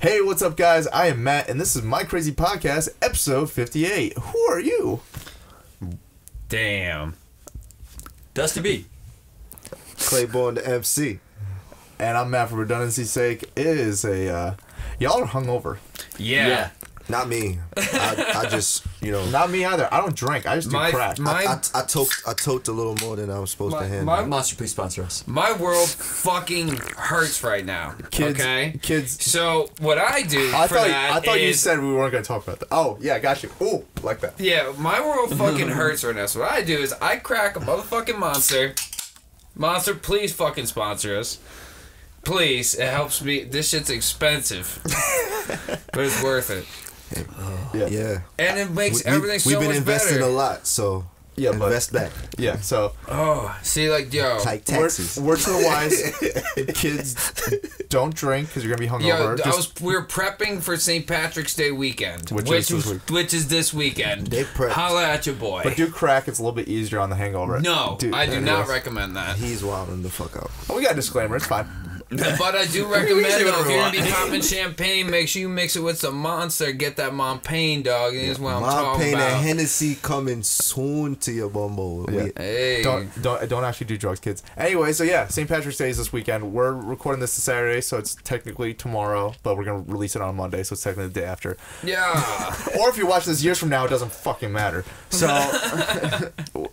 Hey, what's up, guys? I am Matt, and this is My Crazy Podcast, episode 58. Who are you? Damn. Dusty B. Claiborne the MC. And I'm Matt, for redundancy's sake. It is a, y'all are hungover. Yeah. Not me. I just, Not me either. I don't drink. I just do crack. I toked a little more than I was supposed to handle. Monster, please sponsor us. My world fucking hurts right now. Kids. So what I do I thought you said we weren't going to talk about that. Oh, yeah, got you. Ooh, like that. Yeah, my world fucking hurts right now. So what I do is I crack a motherfucking Monster. Monster, please fucking sponsor us. Please, it helps me. This shit's expensive, but it's worth it. Yeah. And it makes everything so much better. We've been investing a lot, so invest back. Yeah, so. Oh, see, like, yo. Like taxes. Word to the wise, kids, don't drink because you're going to be hungover. We're prepping for St. Patrick's Day weekend, which is this weekend. They prepped. Holla at your boy. But do crack, it's a little bit easier on the hangover. No, I do not recommend that. He's wilding the fuck out. Oh, we got a disclaimer, it's fine. But I do recommend, if you're going to be popping champagne, make sure you mix it with some Monster. Get that Montaigne, dog. That's what I'm talking about. And Hennessy coming soon to your bumble. Yeah. Hey. Don't actually do drugs, kids. Anyway, so yeah, St. Patrick's Day is this weekend. We're recording this Saturday, so it's technically tomorrow, but we're going to release it on Monday, so it's technically the day after. Yeah. Or if you watch this years from now, it doesn't fucking matter. So,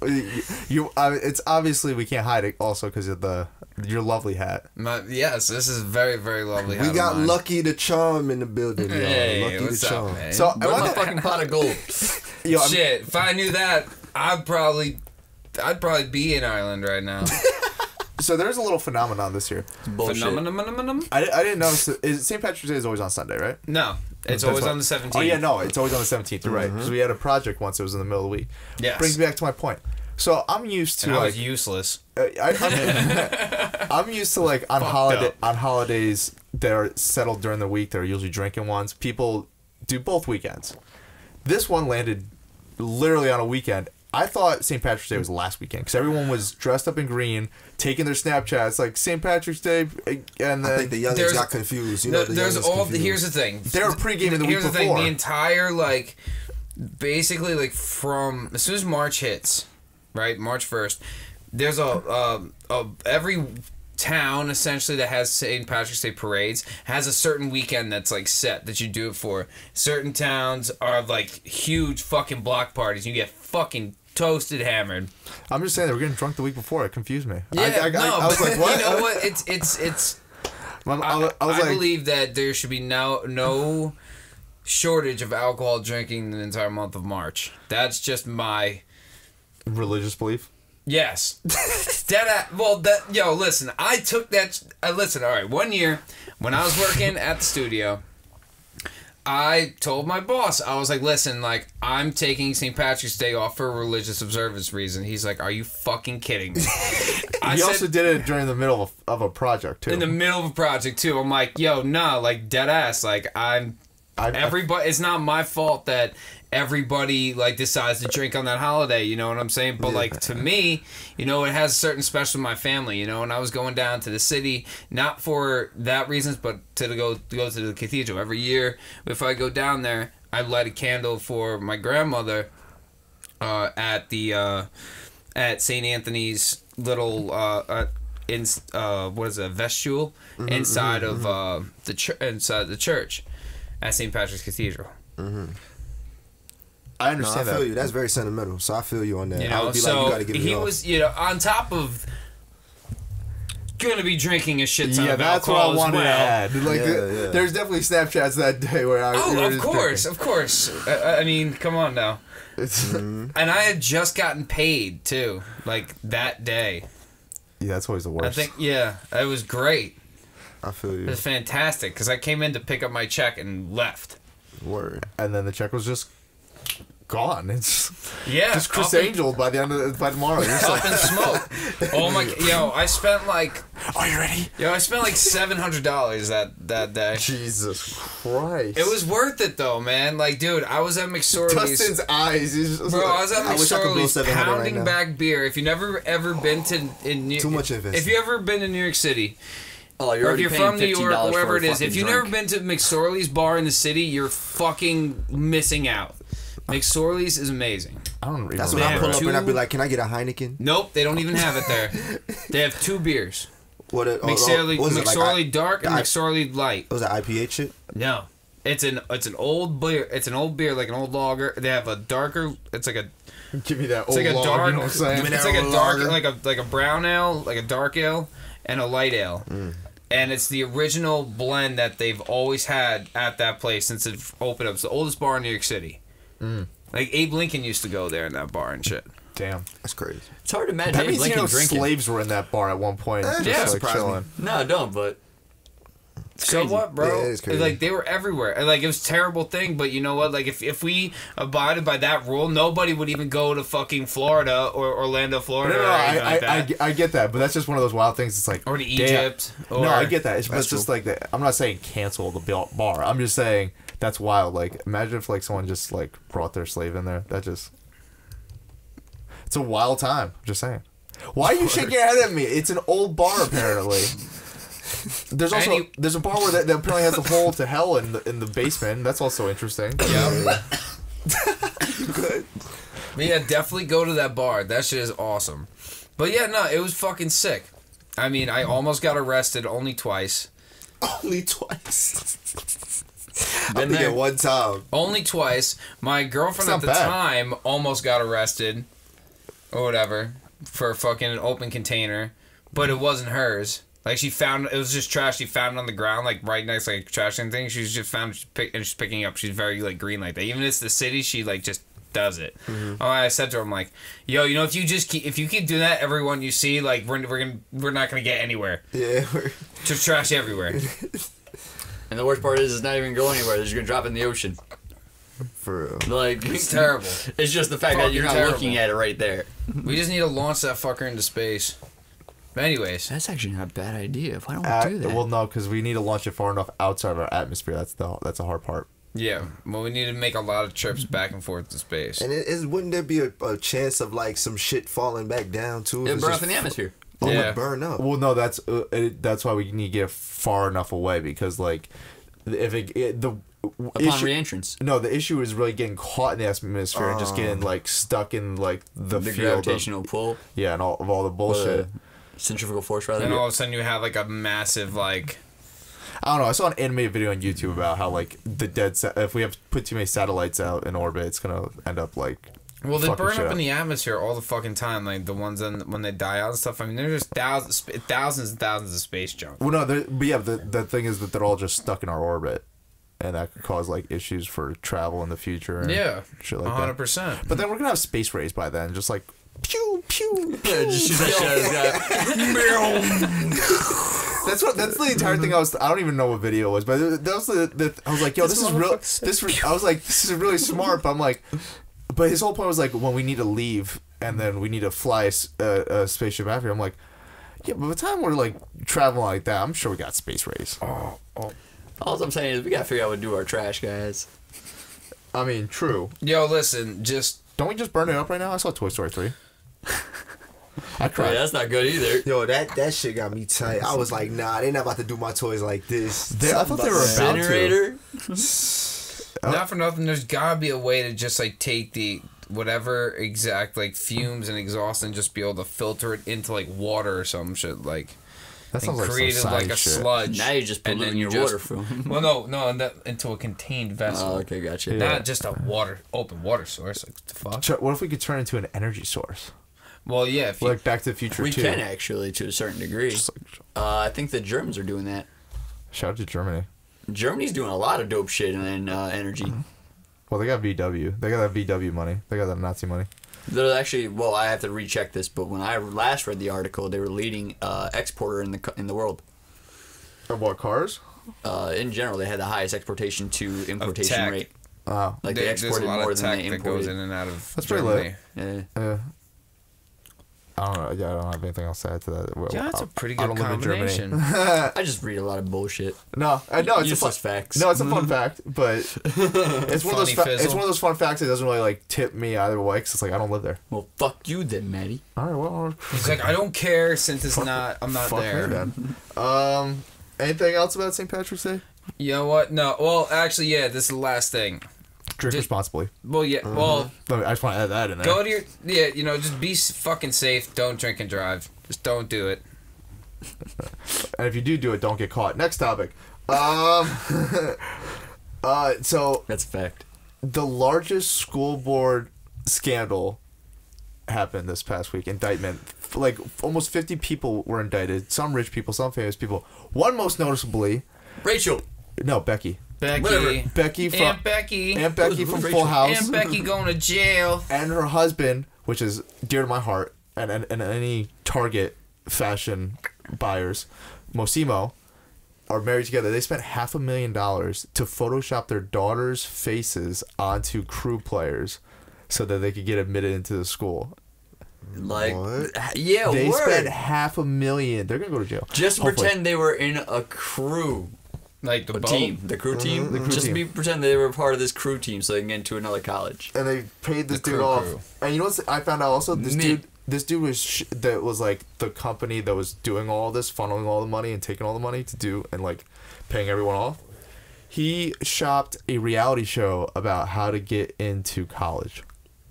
it's obviously, we can't hide it also because of your lovely hat. Yes, this is very, very lovely. We got Lucky the Charm in the building, y'all. Hey, Lucky the Charm. Man? So Where's my fucking pot of gold? Shit, if I knew that, I'd probably be in Ireland right now. So there's a little phenomenon this year. Phenomenon? I didn't notice. St. Patrick's Day is always on Sunday, right? No, it's always on the 17th. Oh yeah, no, it's always on the 17th. You're right. Because we had a project once. It was in the middle of the week. Yes. Brings me back to my point. So I'm used to I was useless. I'm used to like on holidays that are settled during the week. They're usually drinking ones. People do both weekends. This one landed literally on a weekend. I thought St. Patrick's Day was last weekend because everyone was dressed up in green, taking their Snapchats like St. Patrick's Day, and then I think the youngins got confused. Here's the thing. They were pre-gaming the week before. The entire basically from as soon as March hits. Right, March 1st. There's every town essentially that has St. Patrick's Day parades has a certain weekend that's like set that you do it for. Certain towns are like huge fucking block parties. You get fucking toasted, hammered. I'm just saying they were getting drunk the week before. It confused me. Yeah, I was like, what? You know what? It's. I believe that there should be no shortage of alcohol drinking the entire month of March. That's just my religious belief. Yes. Listen, I took that. Listen, all right. One year, when I was working at the studio, I told my boss, I was like, listen, like, I'm taking St. Patrick's Day off for a religious observance reason. He's like, are you fucking kidding me? He also did it during the middle of a project, too. In the middle of a project, too. I'm like, yo, nah, like, dead ass. Like, everybody, it's not my fault that everybody like decides to drink on that holiday, you know what I'm saying? But like to me, it has a certain special in my family, and I was going down to the city not for that reasons, but to go to the cathedral every year. If I go down there, I light a candle for my grandmother at St. Anthony's little vestibule inside of the church at St. Patrick's Cathedral. Mm-hmm. I understand I feel you. That's very sentimental. So I feel you on that. I would be so like, you gotta give he it was, on top of gonna be drinking a shit ton of that's alcohol what I wanted as well. to add. Like, there's definitely Snapchats that day where of course. I mean, come on now. And I had just gotten paid too, like that day. Yeah, that's always the worst. I think, it was great. I feel you. It was fantastic because I came in to pick up my check and left. Word. And then the check was just gone. It's just Chris Angel by tomorrow. You're just up in smoke. Oh my! I spent like. Are you ready? I spent like $700 that day. Jesus Christ! It was worth it though, man. Like, dude, I was at McSorley's. Dustin's eyes. Bro, I was at McSorley's pounding back beer. If you've never ever been to too much investment. If you ever been to New York City, Oh, you're or if already you're paying from New York, $15 wherever for it a is, if fucking you've drink. never been to McSorley's bar in the city, you're fucking missing out. McSorley's is amazing. I don't even That's when remember. I pull up and I'd be like, "Can I get a Heineken?" Nope, they don't even have it there. They have 2 beers. McSorley Dark and McSorley Light. Was it IPA shit? No. It's an old beer. It's an old beer, like an old lager. They have a darker. It's like a. Give me that It's old like a log, dark. you know what I'm saying? It's like a dark, like a brown ale, like a dark ale, and a light ale. And it's the original blend that they've always had at that place since it opened up. It's the oldest bar in New York City. Like Abe Lincoln used to go there in that bar and shit. Damn. That's crazy. It's hard to imagine That Abe means Lincoln drinking. slaves were in that bar at one point. Yeah, just like surprised me. chilling. No, I don't, but... So what, bro? Yeah, it is crazy. Like they were everywhere. And, like it was a terrible thing, but you know what? Like if we abided by that rule, nobody would even go to fucking Florida or Orlando, Florida. No, or anything like that. I get that, but that's just one of those wild things. It's like Or to damn. Egypt. Or, No, I get that. It's just like that. I'm not saying cancel the bar. I'm just saying that's wild. Like imagine if like someone just like brought their slave in there. That just it's a wild time. I'm just saying. Why are you shaking your head at me? It's an old bar apparently. There's also there's a bar where that apparently has a hole to hell in the basement. That's also interesting. Yeah. Good. But yeah, definitely go to that bar. That shit is awesome. But yeah, no, it was fucking sick. I mean, I almost got arrested only twice. Only twice. Been I think there. at one time. Only twice. My girlfriend at It's the not bad. time almost got arrested. Or whatever. For fucking an open container. But it wasn't hers. Like, she found... It was just trash. She found it on the ground, like, right next to, like, trash and thing. She's just found... And she's picking it up. She's very, like, green like that. Even if it's the city, she, like, just does it. I said to her, I'm like, yo, you know, if you keep doing that, everyone you see, like, we're not gonna get anywhere. Yeah. Just trash everywhere. And the worst part is, it's not even going anywhere. They're just gonna drop it in the ocean. For real. Like, It's terrible. It's just the fact that you're not Fucking looking at it right there. We just need to launch that fucker into space. But anyways, That's actually not a bad idea. Why don't we do that? Well, no, because we need to launch it far enough outside of our atmosphere. That's a hard part. yeah. Well, we need to make a lot of trips back and forth to space. And wouldn't there be a chance of like some shit falling back down too? It'll burn up in the atmosphere. Oh, Yeah. it burn up. Well, no, that's why we need to get far enough away because like if the Upon re-entrance. No, the issue is really getting caught in the atmosphere and just getting like stuck in like the field gravitational pull. Yeah, and all the bullshit. Centrifugal force, rather. And all of a sudden you have like a massive like... I don't know. I saw an animated video on YouTube about how like the if we have put too many satellites out in orbit, it's gonna end up like. Well, they fucking burn shit up up. in the atmosphere all the fucking time. Like the ones when they die out and stuff. I mean, there's just thousands and thousands of space junk. Well, no, but yeah, the thing is that they're all just stuck in our orbit, and that could cause like issues for travel in the future. And Yeah, shit like 100%. But then we're gonna have space rays by then, just like pew pew. Yeah, just shoot that shit out of the guy. That's the entire thing. I don't even know what video it was, but that was I was like, yo, this is real. I was like, this is really smart. But I'm like, but his whole point was like, when we need to leave and then we need to fly a spaceship after. I'm like, yeah, but by the time we're like traveling like that, I'm sure we got space rays. Oh. All I'm saying is we gotta figure out what to do with our trash, guys. I mean, true. Yo, listen, Don't we just burn it up right now? I saw Toy Story 3. I cried. Right, that's not good either. Yo, that shit got me tight. I was like, nah, they not about to do my toys like this. I thought they were about to. Incinerator? not for nothing, there's gotta be a way to just like take the whatever exact like fumes and exhaust and just be able to filter it into like water or some shit like. That sounds and like created some like a shit. sludge. Now you're just and then polluting your water from. Well, no, into a contained vessel. Oh, okay, gotcha. Yeah. Not just a open water source. Like, what the fuck? What if we could turn it into an energy source? Well, yeah. If you, Like Back to the Future We 2. can actually, to a certain degree. Just like, I think the Germans are doing that. shout out to Germany. Germany's doing a lot of dope shit in energy. Well, they got VW. They got that VW money. They got that Nazi money. They're actually, well, I have to recheck this, but when I last read the article, they were leading exporter in the world. Of what, cars? In general, they had the highest exportation to importation tech. rate. Oh. Like they there's a exported lot more of than tech they that goes imported. in and out of That's pretty Germany. lit. Yeah. I don't know. Yeah, I don't have anything else to add to that. Well, Yeah, that's a pretty I good don't live in Germany. combination. I just read a lot of bullshit. No, it's a Useless fun, facts. No, it's a fun fact, but it's one of those. Funny It's fizzle. one of those fun facts that doesn't really like tip me either way. Cause it's like I don't live there. Well, fuck you then, Maddie. All right, well, He's like, I don't care since I'm not fuck there. me then. Anything else about St. Patrick's Day? You know what? No. Well, actually, yeah. This is the last thing. Drink responsibly. Well, yeah. Well, I just want to add that in there. go to your just be fucking safe. Don't drink and drive. Just don't do it. And if you do it, don't get caught. Next topic. So That's a fact. the largest school board scandal happened this past week. Indictment. Like almost 50 people were indicted. Some rich people, some famous people. One most noticeably, Rachel. no, Becky. Becky. Becky from Aunt Becky. Aunt Becky from Full House. Aunt Becky going to jail. And her husband, which is dear to my heart, and any Target fashion buyers, Mosimo, are married together. They spent $500,000 to Photoshop their daughters' faces onto crew players so that they could get admitted into the school. Like, What? yeah, They word. spent $500,000. They're gonna go to jail. Just Hopefully. pretend they were in a crew. Like the A boat. team. The crew team. The crew Just team. pretend they were part of this crew team so they can get into another college. And they paid this The dude crew off. crew. And you know what I found out also? This Me. dude was that was like the company that was doing all this, funneling all the money and taking all the money to do and like paying everyone off. He shopped a reality show about how to get into college,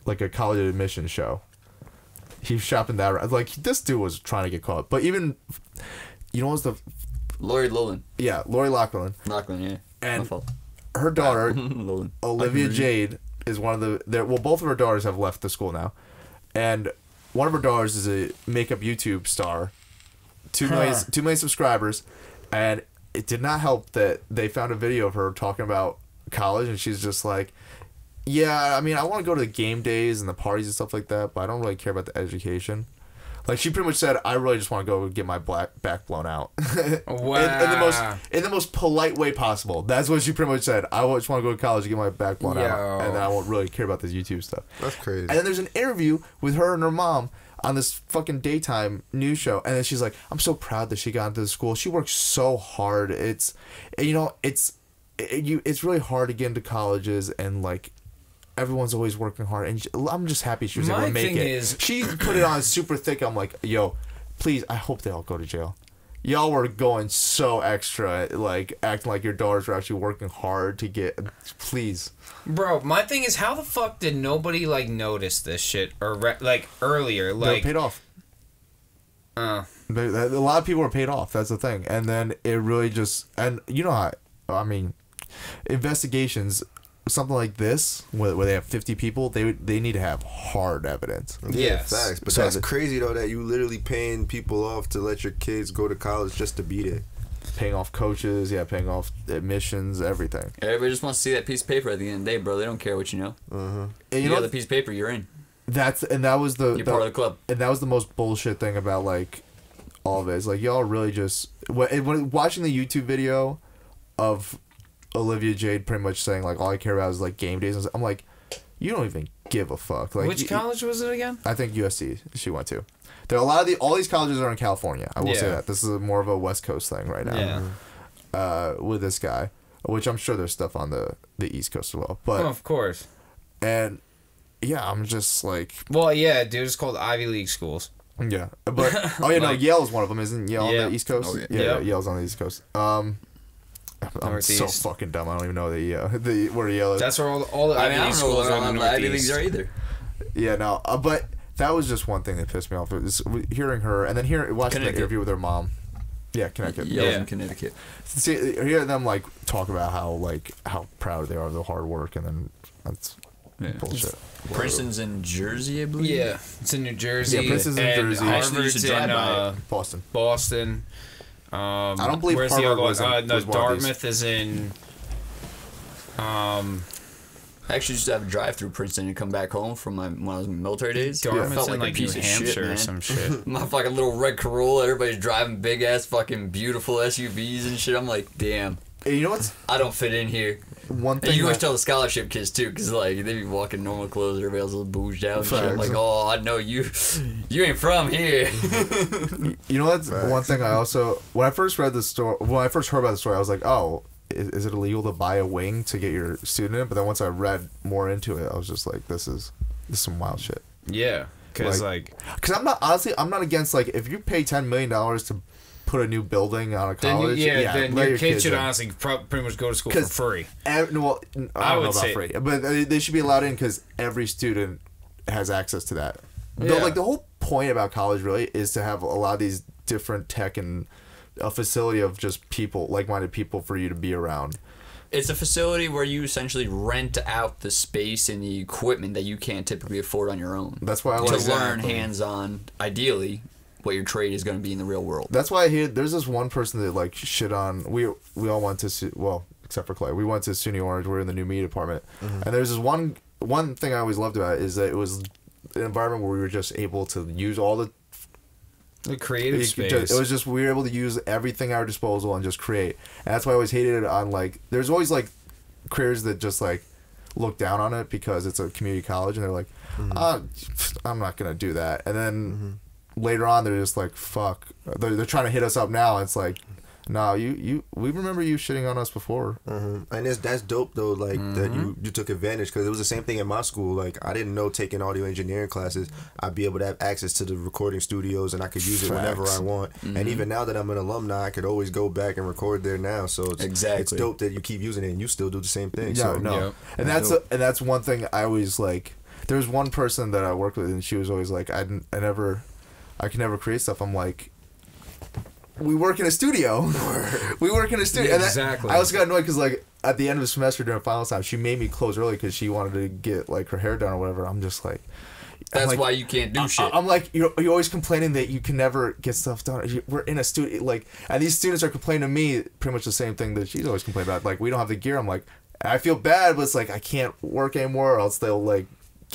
like a college admission show. He was shopping that around. Like this dude was trying to get caught. But even, you know, what's the Lori Lolan. Lori Loughlin, Yeah. And- My fault. her daughter. Lolan. Olivia Jade is one of both of her daughters have left the school now, and one of her daughters is a makeup YouTube star, 2 million subscribers, and it did not help that they found a video of her talking about college, and she's just like, yeah, I mean, I want to go to the game days and the parties and stuff like that, but I don't really care about the education. Like she pretty much said, I really just want to go get my back blown out. Wow. in the most polite way possible. That's what she pretty much said. I just want to go to college and get my back blown out, and then I won't really care about this YouTube stuff. That's crazy. And then there's an interview with her and her mom on this fucking daytime news show, and then she's like, "I'm so proud that she got into the school. She worked so hard. It's really hard to get into colleges, and like." Everyone's always working hard, and I'm just happy she was able to make it. thing is- She put it on super thick. I'm like, yo, please, I hope they all go to jail. Y'all were going so extra, like acting like your daughters were actually working hard to get. Please, Bro, my thing is, how the fuck did nobody like notice this shit or like earlier? they Like, paid off. uh, A lot of people were paid off. That's the thing, and then it really just and you know how I mean, investigations. Something like this, where they have 50 people, they need to have hard evidence. yes. Facts. But So that's the- crazy though that you literally paying people off to let your kids go to college just to be there. Paying off coaches, paying off admissions, everything. Everybody just wants to see that piece of paper at the end of the day, bro. They don't care what you know. And You got the piece of paper, you're in. that was the You're part of the club. and that was the most bullshit thing about like all of it. It's like y'all really just when watching the YouTube video of Olivia Jade pretty much saying like all I care about is like game days and stuff. I'm like, you don't even give a fuck. Like Which college was it again? I think USC she went to. There are a lot of all these colleges are in California. I will say Yeah. that this is more of a West Coast thing right now. Yeah. With this guy, which I'm sure there's stuff on the East Coast as well. But Oh, of course. and yeah, I'm just like Well, yeah, dude, it's called Ivy League schools. yeah, but oh yeah, no, Like- Yale's one of them, isn't Yale Yeah. on the East Coast? Oh, yeah. Yeah, Yep. Yale's on the East Coast. I'm so Northeast. fucking dumb. I don't even know where Yale is. That's where all the I Ivy mean, I League don't know schools what's are going in on the with Ivy Leagues Northeast. are either. Yeah, no, but that was just one thing that pissed me off. Is hearing her and then watching the Connecticut. interview with her mom. Yeah, Connecticut. Yale's Yeah. in Connecticut. See, hear them like talk about how proud they are of the hard work, and then that's Yeah. bullshit. Princeton's in Jersey, I believe. Yeah, it's in New Jersey. Yeah, Princeton's in and Jersey. I actually Harvard's used to drive in by it. Boston. Boston. I don't believe where's Harvard the other one? was in- No, was one of these. Dartmouth is in. I actually used to have a drive through Princeton and come back home from when I was in military days. Dartmouth's I felt in like a like New piece of Hampshire shit, or man. some shit. My fucking little red Corolla, everybody's driving big ass fucking beautiful SUVs and shit. I'm like, damn, Hey, you know what's I don't fit in here. one And thing? you always that- tell the scholarship kids too, because like they be walking normal clothes, everybody else is bouged out and shit. I'm Facts. like, oh, I know you ain't from here. You know what's one thing I also when I first read the story when I first heard about the story I was like, oh, is it illegal to buy a wing to get your student in? But then once I read more into it, I was just like, this is some wild shit. Yeah, because like Because I'm not against like if you pay $10 million to put a new building on a then college, then your kid should in. honestly pretty much go to school for free. Well, I don't know about say free, but they should be allowed in because every student has access to that. Yeah. But like the whole point about college really is to have a lot of these different tech and a facility of just people, like-minded people for you to be around. It's a facility where you essentially rent out the space and the equipment that you can't typically afford on your own. That's why I to learn hands-on, ideally, what your trade is going to be in the real world. That's why I hear there's this one person that like shit on. We all went to except for Clay. We went to SUNY Orange. We're in the new media department, and there's this one thing I always loved about it is that it was an environment where we were just able to use all the creative space. It was just we were able to use everything at our disposal and just create. And that's why I always hated it on like there's always like careers that just like look down on it because it's a community college and they're like, I'm not gonna do that. And then later on they're just like, fuck. They're trying to hit us up now. And it's like, no, we remember you shitting on us before. And that's dope though, like that you took advantage, because it was the same thing in my school. Like I didn't know taking audio engineering classes I'd be able to have access to the recording studios and I could use it whenever I want. And even now that I'm an alumni, I could always go back and record there now. So it's dope that you keep using it and you still do the same thing. Yeah, so no, and that's one thing I always like. There was one person that I worked with and she was always like, I can never create stuff. I'm like, we work in a studio. We work in a studio. Yeah, and exactly. I also got annoyed because like at the end of the semester during finals time, she made me close early because she wanted to get like her hair done or whatever. I'm just like, that's why you can't do shit. I'm like, you're always complaining that you can never get stuff done. We're in a studio, like, and these students are complaining to me pretty much the same thing that she's always complained about. Like, we don't have the gear. I'm like, I feel bad, but it's like I can't work anymore, or else they'll like,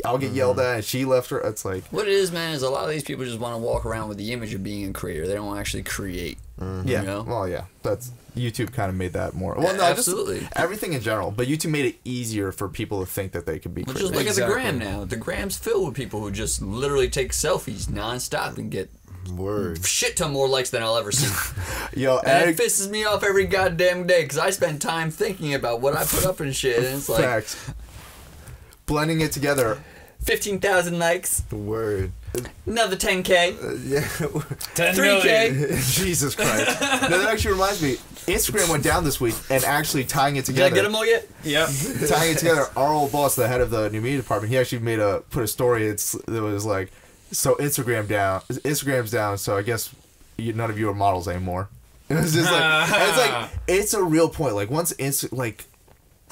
I'll get yelled at. And she left her. It's like what it is, man, is a lot of these people just want to walk around with the image of being a creator. They don't actually create. Yeah. You know? Well, yeah. That's YouTube kind of made that more. Well, no, absolutely. Just everything in general. But YouTube made it easier for people to think that they could be creative. Just look at the gram now. The gram's filled with people who just literally take selfies nonstop and get shit ton more likes than I'll ever see. Yo, and it pisses me off every goddamn day because I spend time thinking about what I put up and shit, and it's like facts. Blending it together. 15,000 likes. Word. Another 10K. Yeah. 3K. Jesus Christ. No, that actually reminds me. Instagram went down this week, and actually tying it together. Did I get them all yet? Yep. Tying it together, our old boss, the head of the new media department, he actually put a story. It was like, so Instagram's down, so I guess none of you are models anymore. It was just like, it's a real point. Like once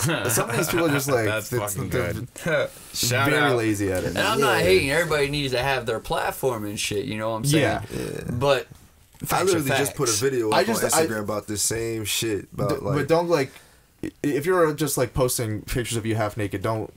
some of these people are just like that's fucking good. Very lazy at it. And I'm not hating. Everybody needs to have their platform and shit. You know what I'm saying? Yeah. But I literally just put a video up on Instagram about the same shit. But don't like, if you're just like posting pictures of you half naked, don't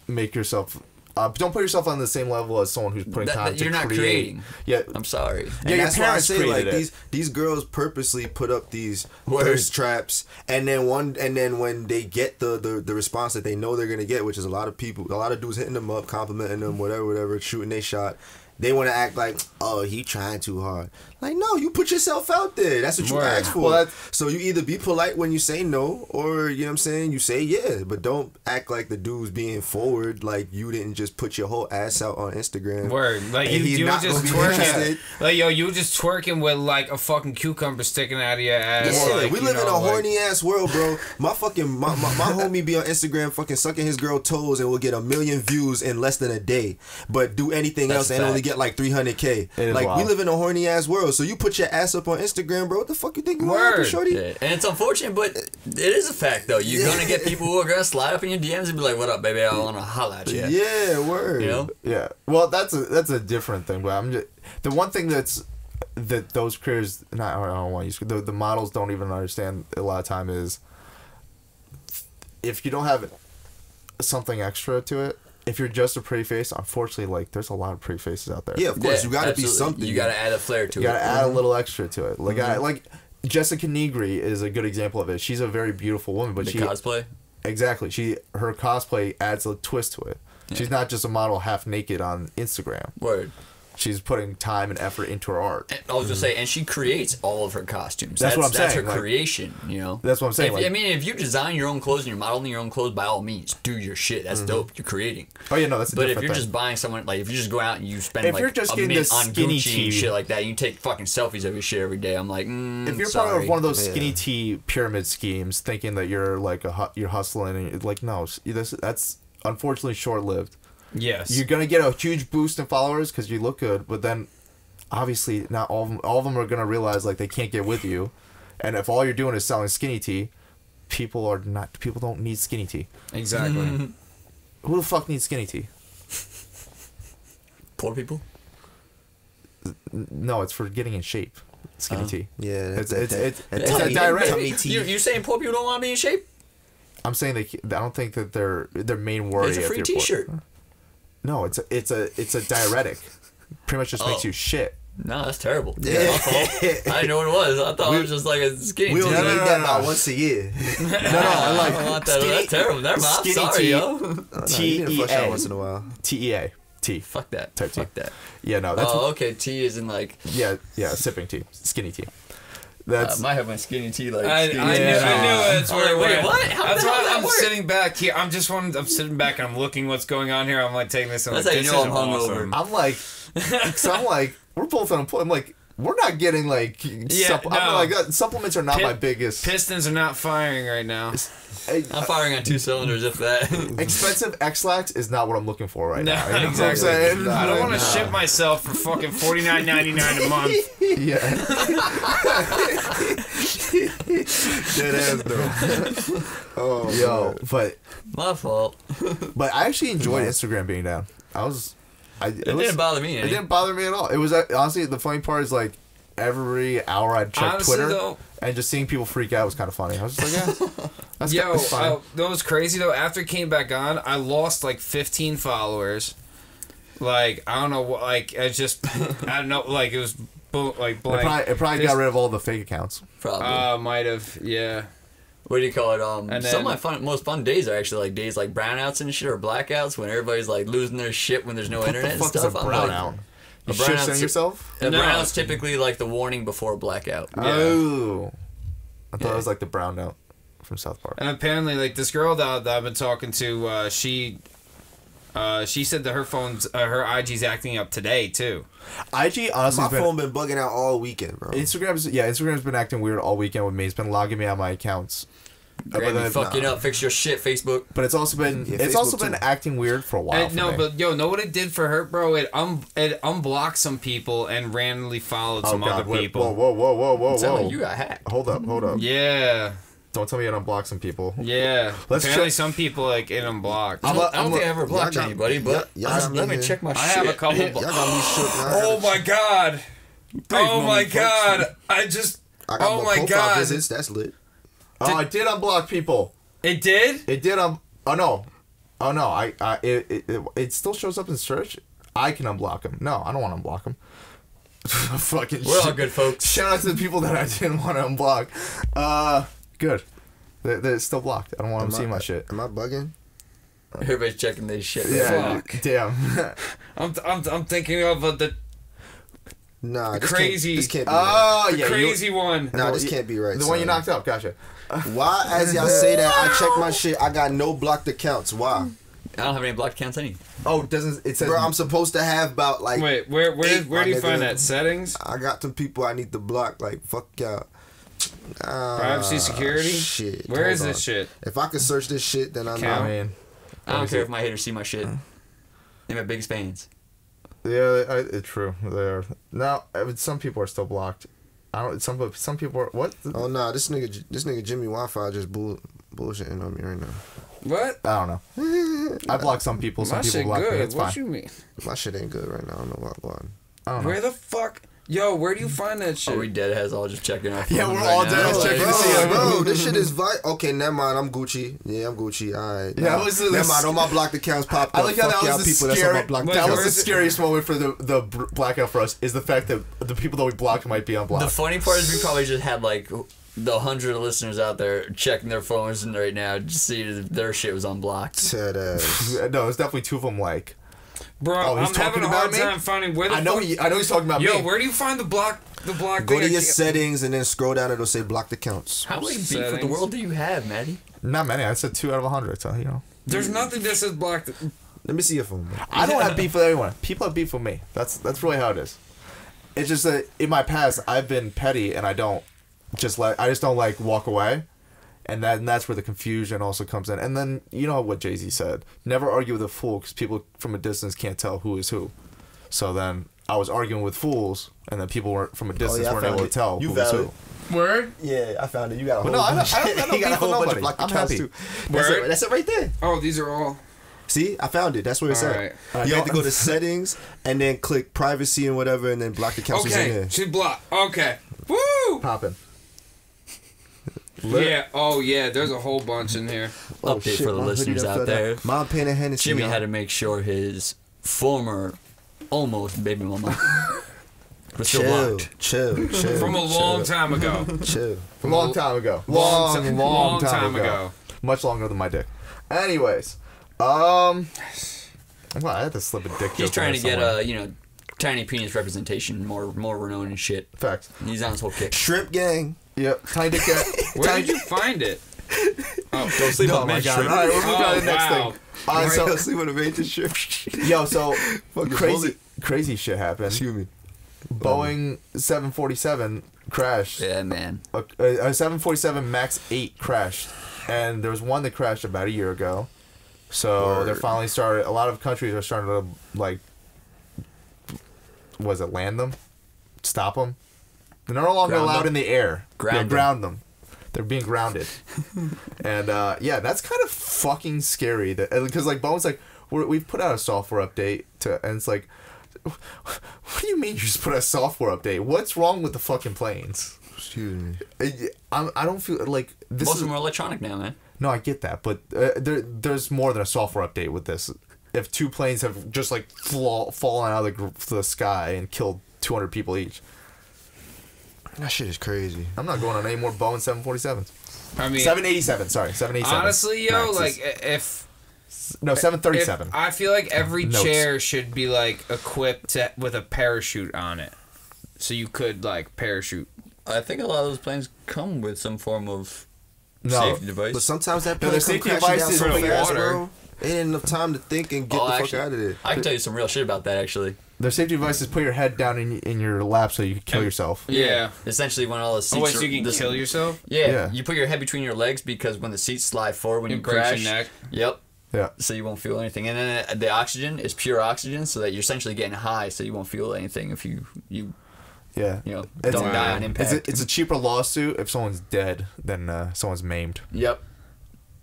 make yourself. Don't put yourself on the same level as someone who's putting time to create. You're not creating. Yeah, I'm sorry. And your that's why I parents say created like it. these girls purposely put up these thirst traps, and then when they get the response that they know they're gonna get, which is a lot of dudes hitting them up, complimenting them, whatever, shooting they shot. They want to act like, oh, he trying too hard. Like, no, you put yourself out there. That's what you asked for. Well, so you either be polite when you say no, or, you know what I'm saying, you say yeah. But don't act like the dude's being forward, like you didn't just put your whole ass out on Instagram. Word. Like, you were just twerking. Like, yo, you were just twerking with, like, a fucking cucumber sticking out of your ass. Yeah, like, we live in a horny-ass world, bro. My homie be on Instagram fucking sucking his girl toes and will get 1 million views in less than a day. But do anything else and only get like 300K. Like wild. We live in a horny ass world, so you put your ass up on Instagram, bro. What the fuck you think you want, shorty? Yeah. And it's unfortunate, but it is a fact though. You're gonna get people who are gonna slide up in your DMs and be like, "What up, baby? I wanna holla at you." Yeah, word. You know? Yeah. Well, that's a different thing, but I'm just the one thing that those creators, I don't want to use the models don't even understand a lot of time is if you don't have something extra to it. If you're just a pretty face, unfortunately, like there's a lot of pretty faces out there. Yeah, of course, you gotta be something. You gotta add a flair to it. You gotta add a little extra to it. Like like Jessica Negri is a good example of it. She's a very beautiful woman, but she cosplay. Exactly. Her cosplay adds a twist to it. Yeah. She's not just a model half naked on Instagram. Word. She's putting time and effort into her art. I was gonna say, and she creates all of her costumes. That's what I'm saying. That's her like, creation, you know. That's what I'm saying. I mean, if you design your own clothes and you're modeling your own clothes, by all means, do your shit. That's dope. You're creating. Oh yeah, no, that's. But if you're just buying someone, like if you just go out and you spend like a minute on skinny Gucci tea and shit like that, and you take fucking selfies of your shit every day, I'm like, if you're part of one of those skinny tea pyramid schemes, thinking that you're like you're hustling, and like no, that's unfortunately short lived. Yes, you're gonna get a huge boost in followers because you look good, but then obviously not all of them are gonna realize like they can't get with you, and if all you're doing is selling skinny tea, people don't need skinny tea. Exactly. Who the fuck needs skinny tea? Poor people. No, it's for getting in shape. Skinny tea. Yeah, it's a diuretic. You're saying poor people don't want to be in shape? I'm saying I don't think that their main worry. It's a free T-shirt. No, it's a diuretic. Pretty much just makes you shit. No, that's terrible. Yeah, my fault. I didn't know what it was. I thought it was just like a skinny tea. We only need that about once a year. I don't want that. That's terrible. Never mind. I'm sorry, yo. TEA. Once in a while. TEA. Tea. Fuck that. Type Fuck tea. that. Yeah, no. That's okay. Tea is in like. Yeah, sipping tea, skinny tea. That's. I might have my skinny tea like. I knew that's where it went. Wait, what? That's why I'm sitting back here. I'm sitting back and I'm looking what's going on here. I'm like taking this. That's how you know I'm hungover. I'm like, we're both unemployed. I'm like, we're not getting like. I'm like, supplements are not my biggest. Pistons are not firing right now. I'm firing on 2 cylinders, if that. Expensive X-Lax is not what I'm looking for right now. You know Exactly. what I'm saying? I don't want to ship myself for fucking $49.99 a month. Yeah. Dead ass though. Oh, yo, man. but My fault. But I actually enjoyed Instagram being down. It didn't bother me. It didn't bother me at all. It was honestly the funny part is like every hour I'd check Twitter though, and just seeing people freak out was kind of funny. I was just like, yeah, that's fine. That was crazy though. After it came back on, I lost like 15 followers. Like I don't know, like I don't know, like it was like blank. It probably got rid of all the fake accounts. Probably. Might have, yeah. What do you call it? And some of my most fun days are actually like days like brownouts and shit or blackouts when everybody's like losing their shit when there's no internet and stuff. What the fuck is a brownout? You shit yourself? A brownout's typically like the warning before a blackout. Oh. I thought it was like the brown note from South Park. And apparently, like this girl that I've been talking to, she said that her IG's acting up today too. IG honestly, my phone been bugging out all weekend, bro. Instagram's been acting weird all weekend with me. It's been logging me out of my accounts. Fucking up, fix your shit, Facebook. But it's also been acting weird for a while. But know what it did for her, bro? It unblocked some people and randomly followed some other people. Whoa! You got hacked. Hold up. Yeah. Don't tell me you unblocked some people. Yeah. Apparently some people like it unblocked. I don't think I ever blocked anybody, but let me check my shit. I have a couple. Y'all got me shook. Oh my god. Oh my god. I got more profile visits. That's lit. I did unblock people. It did? It did. Oh no. It still shows up in search. I can unblock them. No, I don't want to unblock them. Fucking we're all good folks. Shout out to the people that I didn't want to unblock. Good. They're still blocked. I don't want them seeing my shit. Am I bugging? Everybody's checking their shit. Yeah. Fuck. Damn. I'm thinking of the crazy. This can't be right. The crazy one. Nah, this can't be right. The one you knocked out. Gotcha. Why, as y'all say that, I check my shit, I got no blocked accounts. Why? I don't have any blocked accounts any. Oh, it says. Bro, I'm supposed to have about like. Wait, where do you find that? Settings? I got some people I need to block. Like, fuck y'all. Privacy, security? Shit. Where is this shit? If I can search this shit, then I know. I don't care if my haters see my shit. They're my biggest fans. Yeah, it's true. They are. Now, some people are still blocked. I don't. Some people are. What? Oh nah, this nigga Jimmy Wi-Fi just bullshitting on me right now. What? I don't know. I blocked some people. Some people block me. It's fine. What you mean? My shit ain't good right now. I don't know what going. I don't know. Where the fuck? Yo, where do you find that shit? Are we dead as all just checking our Yeah, we're right all now? dead as checking to see. Bro, this shit is okay, never mind. I'm Gucci. Yeah, I'm Gucci. All right. Yeah, never mind. All my blocked accounts popped up. I like how that was the people that's on my blocked That was the scariest moment for the blackout for us. Is the fact that the people that we blocked might be unblocked. The funny part is we probably just had like the 100 listeners out there checking their phones right now just see if their shit was unblocked. Sad ass. No, it's definitely two of them like. Bro, I'm having a hard time finding where the I know he's talking about me. Yo, where do you find the block Go to your settings and then scroll down. It'll say block accounts. How many beef with the world do you have, Maddie? Not many. I said 2 out of 100. So there's nothing that says block. Let me see your phone. Bro. I don't have beef with everyone. People have beef with me. That's really how it is. It's just that in my past I've been petty and I just don't like walk away, and that's where the confusion also comes in. And then you know what Jay-Z said: never argue with a fool because people from a distance can't tell who is who. So then I was arguing with fools, and then people weren't from a distance weren't able to tell who was who. Word? Yeah, I found it. You got a whole bunch. I don't you got a whole bunch of block accounts happy. too. That's it right there. Oh, these are all. See, I found it. That's where it's at. Right. You have to go to settings and then click privacy and whatever, and then block accounts in there. Okay, should block. Okay. Woo! Popping. Yeah. Oh, yeah. There's a whole bunch in here. Update for the listeners out there. Mom Pen and Hennessy. Jimmy had to make sure his former almost baby mama was still blocked. Chill. From a long time ago. Chill. From a long time ago. Long time ago. Much longer than my dick. Anyways, well, I had to slip a dick. He's trying to get tiny penis representation more renowned and shit. Facts. He's on his whole kick. Shrimp gang. Yep. Tiny dick. Where did you find it? Oh, don't sleep on my shrimp. All right, we'll move on to the next thing. So sleep on the major shrimp. Yo, so crazy shit happened. Excuse me. Boeing 747 crashed. Yeah, man. A 747 MAX 8 crashed, and there was one that crashed about a year ago. So they're finally started. A lot of countries are starting to land them, stop them. They're no longer allowed in the air. Ground them. They're being grounded. And yeah, that's kind of fucking scary. Because Boeing's like, we've put out a software update and it's like, what do you mean you just put a software update? What's wrong with the fucking planes? Excuse me. I don't feel like this. Most of them are electronic now, man. No, I get that, but there's more than a software update with this. If 2 planes have just fallen out of the sky and killed 200 people each. That shit is crazy. I'm not going on any more Boeing 747s. I mean, 787. Sorry, 787. Honestly, yo, Maxes. 737. I feel like every chair should be equipped with a parachute on it, so you could parachute. I think a lot of those planes come with some form of safety device. But sometimes that plane safety device is so fast, bro. Ain't enough time to think and get the fuck out of there. I can tell you some real shit about that, actually. Their safety devices put your head down in your lap so you can kill yourself. Yeah. Essentially, when all the seats... Oh, wait, so you can kill yourself? Yeah. You put your head between your legs because when the seats slide forward when you crash... your neck. Yep. Yeah. So you won't feel anything. And then the oxygen is pure oxygen so that you're essentially getting high so you won't feel anything if you yeah. don't die on impact. It's a cheaper lawsuit if someone's dead than someone's maimed. Yep.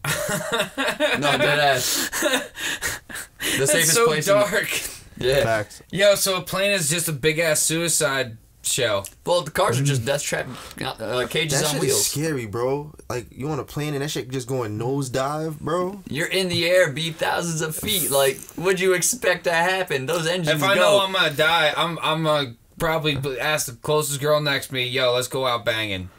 No, dead ass. The safest so place. Dark. Yeah. Facts. Yo, so a plane is just a big ass suicide show. Well, the cars are just death trap cages that on shit wheels. Is scary, bro. You on a plane and that shit just going nosedive, bro. You're in the air, be thousands of feet. What'd you expect to happen? Those engines. If I know I'm gonna die, I'm gonna probably ask the closest girl next to me, yo, let's go out banging.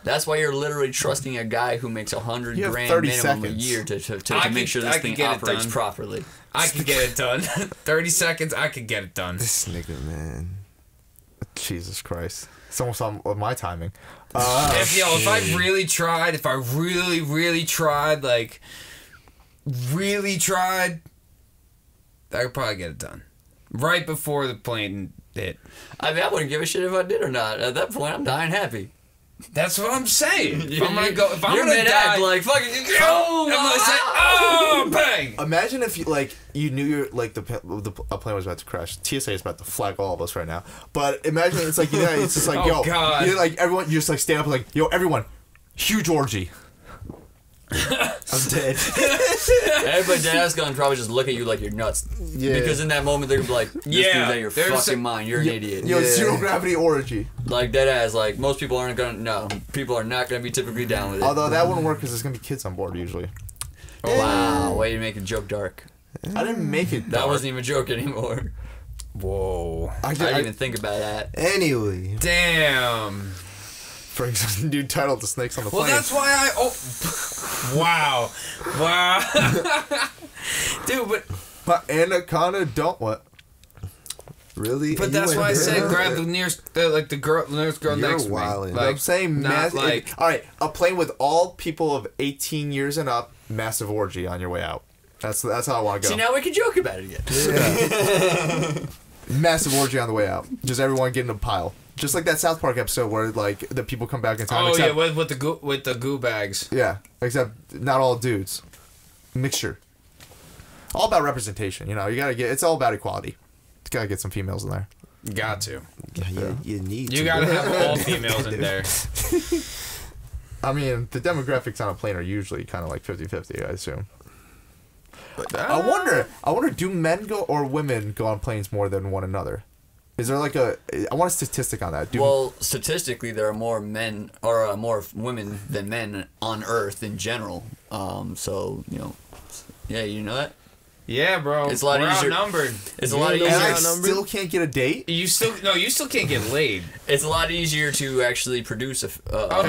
That's why you're literally trusting a guy who makes $100,000 minimum a year to make sure this thing operates properly. I can get it done. 30 seconds, I can get it done. This nigga, man. Jesus Christ. It's almost on my timing. If I really tried, really tried, I could probably get it done. Right before the plane hit. I mean, I wouldn't give a shit if I did or not. At that point, I'm dying happy. That's what I'm saying. If I'm gonna go, if I'm You're gonna die, fucking, I'm gonna say, oh, bang! Imagine if you knew a plane was about to crash. TSA is about to flag all of us right now. But imagine it's it's just oh, yo, God. Everyone, you just stand up and yo, everyone, huge orgy. I'm dead. Everybody dead ass gonna probably just look at you like you're nuts. Yeah. Because in that moment they're gonna be like, this dude's out of your fucking mind. You're an idiot. Yo, zero gravity orgy. Dead ass. Most people aren't gonna. No, people are not gonna be typically down with it. Although that wouldn't work because there's gonna be kids on board usually. Oh, wow, way to make a joke dark. I didn't make it dark. That wasn't even a joke anymore. Whoa. I didn't even think about that. Anyway. Damn. Brings a new title to Snakes on the Plane. Well, that's why wow. Dude, but But anaconda don't what? Really? But that's why I said grab the nearest, the girl next to me. Wildin'. I'm saying not like. All right, a plane with all people of 18 years and up, massive orgy on your way out. That's how I want to go. See, now we can joke about it again. Yeah. Massive orgy on the way out. Just everyone getting a pile. Just like that South Park episode where like the people come back in time. Oh except, yeah, with the goo bags. Yeah, except not all dudes. Mixture. All about representation. You know, you gotta get. It's all about equality. You gotta get some females in there. Got to. Yeah, you need. You gotta have all females in there. I mean, the demographics on a plane are usually kind of like 50-50, I assume. I wonder, do men go or women go on planes more than one another? Is there like I want a statistic on that. Well, statistically, there are more men or more women than men on Earth in general. So, yeah, you know that? Yeah, bro. It's a lot easier. Outnumbered. It's a lot easier. And I still can't get a date? You still can't get laid. It's a lot easier to actually produce a female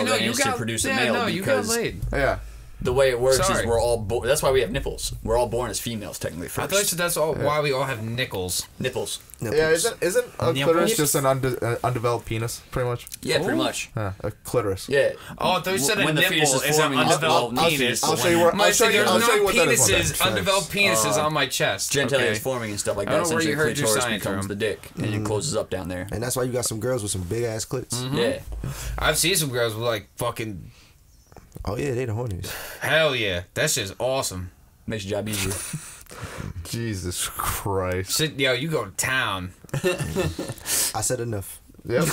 than it is to produce a male because you got laid. Yeah. the way it works is we're all that's why we have nipples. We're all born as females technically first. I thought you said that's why we all have nipples. Nipples. Yeah, isn't a clitoris just an undeveloped penis, pretty much? Yeah, pretty much. Yeah, a clitoris. Yeah. Oh, I thought you said when a the fetus nipple is is an forming, undeveloped penis. I'll show you where. I'll show you what that is. Penises, undeveloped penises on my chest. Genitalia is forming and stuff like that. I don't know where you heard your clitoris science becomes from. the dick and it closes up down there. And that's why you got some girls with some big ass clits. Yeah. I've seen some girls with like fucking. Oh yeah, they the hornies. Hell yeah, that shit's awesome. Makes your job easier. Jesus Christ. Yo, you go to town. I said enough. Yep.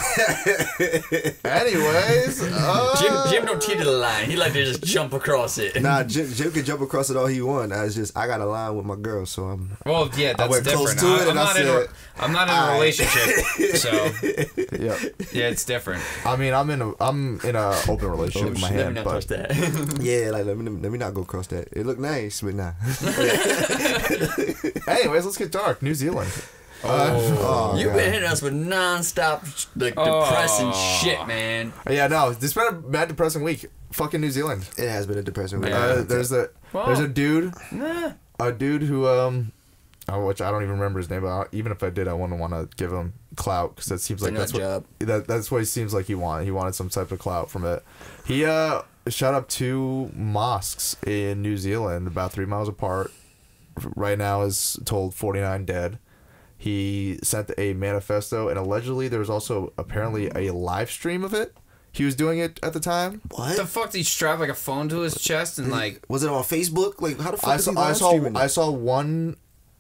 Anyways, Jim don't teeter the line. He like to just jump across it. Nah, Jim can jump across it all he want. I got a line with my girl, so I'm. Well, yeah, that's went different. close to it I'm not in a relationship, so yeah, it's different. I mean, I'm in a open relationship with my Let me hand, not but touch that. Yeah, like let me not go across that. It looked nice, but nah. anyways, let's get dark. New Zealand. You've been hitting us with non-stop depressing shit, man. Yeah, no, it's been a mad depressing week. Fucking New Zealand. It has been a depressing week. There's a dude, who which I don't even remember his name, but even if I did, I wouldn't want to give him clout because that seems like that's what he seems like he wanted. He wanted some type of clout from it. He shot up 2 mosques in New Zealand about 3 miles apart. Right now is told 49 dead. He sent a manifesto, and allegedly there was also apparently a live stream of it. He was doing it at the time. What the fuck? Did he strap like a phone to his chest and like? Was it on Facebook? Like how the fuck is he live streaming? I saw one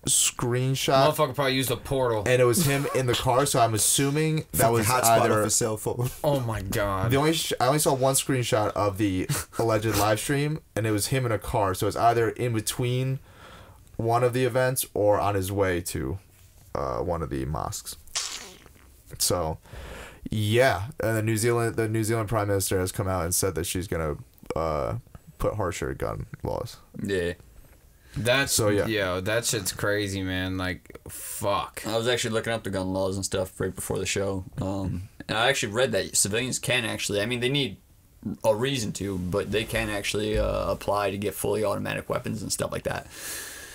screenshot. Motherfucker probably used a portal, and it was him in the car. So I'm assuming that was hotspot of a cell phone. Oh my god! I only saw one screenshot of the alleged live stream, and it was him in a car. So it's either in between one of the events or on his way to one of the mosques. So, yeah, and the New Zealand Prime Minister has come out and said that she's gonna put harsher gun laws. Yeah. That shit's crazy, man. Like, fuck. I was actually looking up the gun laws and stuff right before the show. And I actually read that civilians can actually, I mean, they need a reason to, but they can actually apply to get fully automatic weapons and stuff like that.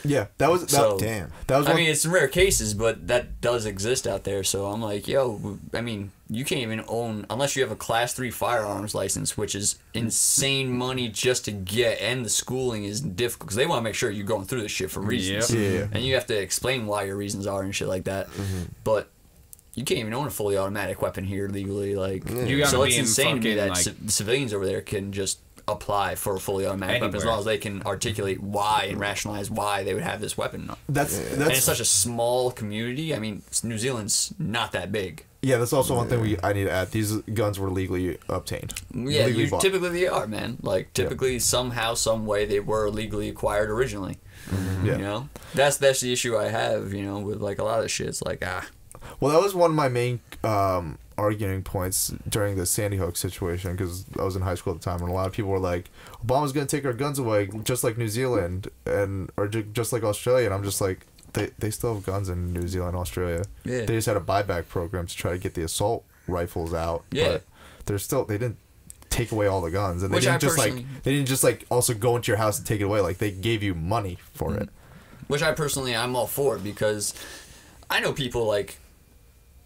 Yeah, that was damn. That was. I mean, it's rare cases, but that does exist out there. So I'm like, I mean, you can't even own unless you have a Class 3 firearms license, which is insane money just to get, and the schooling is difficult because they want to make sure you're going through this shit for reasons. Yep. Yeah. And you have to explain why your reasons are and shit like that. Mm-hmm. But you can't even own a fully automatic weapon here legally. Like, you gotta so be it's insane to me that like, civilians over there can just apply for a fully automatic weapon as long as they can articulate why and rationalize why they would have this weapon. And it's such a small community. I mean, New Zealand's not that big. Yeah, that's also one thing I need to add. These guns were legally obtained. Yeah, typically they are, man. Like, typically, somehow, some way, they were legally acquired originally. Mm-hmm. Yeah. You know? That's the issue I have, with, like, a lot of this shit. It's like, Well, that was one of my main arguing points during the Sandy Hook situation, because I was in high school at the time, and a lot of people were like, Obama's going to take our guns away, just like New Zealand, or just like Australia, and I'm just like, they still have guns in New Zealand and Australia. Yeah. They just had a buyback program to try to get the assault rifles out. Yeah. But they didn't take away all the guns, and they Which didn't just also go into your house and take it away. Like, they gave you money for it. Which I personally, I'm all for, because I know people, like,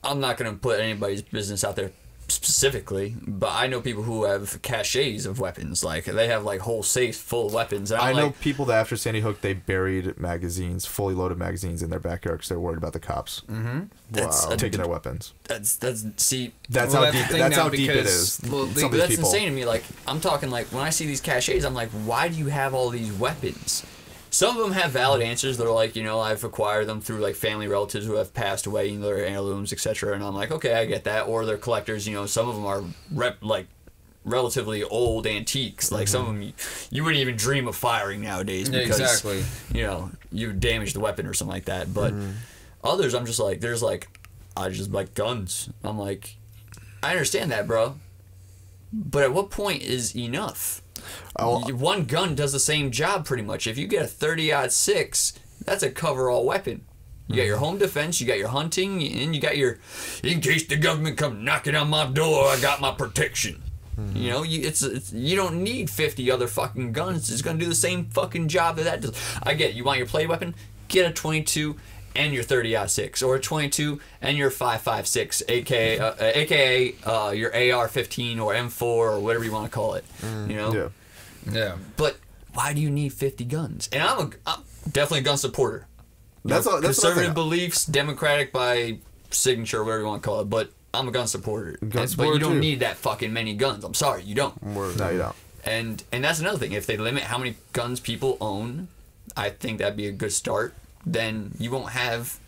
I'm not going to put anybody's business out there specifically, but I know people who have caches of weapons. Like, they have, like, whole safes full of weapons. And I know people that after Sandy Hook, they buried magazines, fully loaded magazines in their backyard because they're worried about the cops. Mm-hmm. Wow. Taking their weapons. That's how deep it is. Well, that's insane to me. Like, I'm talking, like, when I see these caches, I'm like, why do you have all these weapons? Some of them have valid answers. They're like, I've acquired them through, like, family relatives who have passed away, they're heirlooms, etc. And I'm like, okay, I get that. Or they're collectors. Some of them are relatively old antiques. Like, some of them you wouldn't even dream of firing nowadays because exactly. You damaged the weapon or something like that. But others, I'm just like, I just like guns. I'm like, I understand that, bro. But at what point is enough? One gun does the same job pretty much. If you get a 30-06, that's a cover-all weapon. You got your home defense, you got your hunting, and you got your, in case the government come knocking on my door, I got my protection. You don't need 50 other fucking guns. It's gonna do the same fucking job that does. I get it. You want your play weapon? Get a 22 and your 30-06, or a 22 and your 5.56, aka your AR-15 or M4 or whatever you want to call it. Yeah. But why do you need 50 guns? And I'm definitely a gun supporter. That's conservative beliefs, democratic by signature, whatever you want to call it. But I'm a gun supporter. But you don't need that fucking many guns. I'm sorry, you don't. No, you don't. And that's another thing. If they limit how many guns people own, I think that'd be a good start. Then you won't have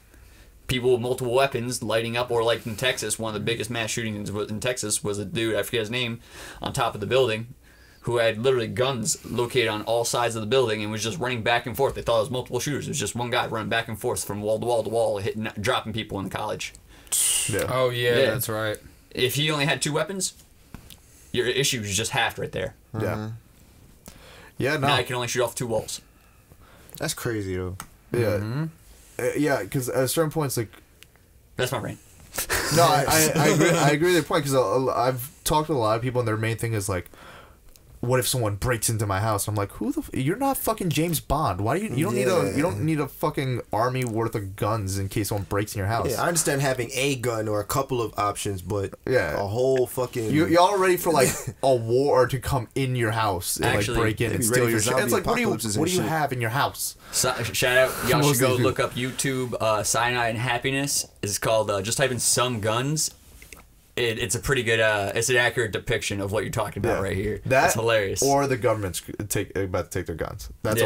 people with multiple weapons lighting up, or like in Texas, one of the biggest mass shootings in Texas was a dude, I forget his name, on top of the building, who had literally guns located on all sides of the building and was just running back and forth. They thought it was multiple shooters. It was just one guy running back and forth from wall to wall to wall, dropping people in the college. Yeah. Oh, yeah, that's right. If he only had 2 weapons, your issue is just halved right there. Yeah. Yeah, no. Now you can only shoot off 2 walls. That's crazy, though. Yeah. Yeah, because at certain points, like... That's my brain. No, I agree with your point, because I've talked with a lot of people, and their main thing is, like, what if someone breaks into my house? I'm like, you're not fucking James Bond. Why do you don't need a fucking army worth of guns in case someone breaks in your house. Yeah, I understand having a gun or a couple of options, but a whole fucking y'all ready for like a war to come in in your house and like break in and steal your shit. It's like, what do you have in your house? So, shout out, y'all should go look up YouTube Cyanide and Happiness. It's called just type in some guns. It's a pretty good, it's an accurate depiction of what you're talking about right here. That's hilarious. Or the government's about to take their guns. That's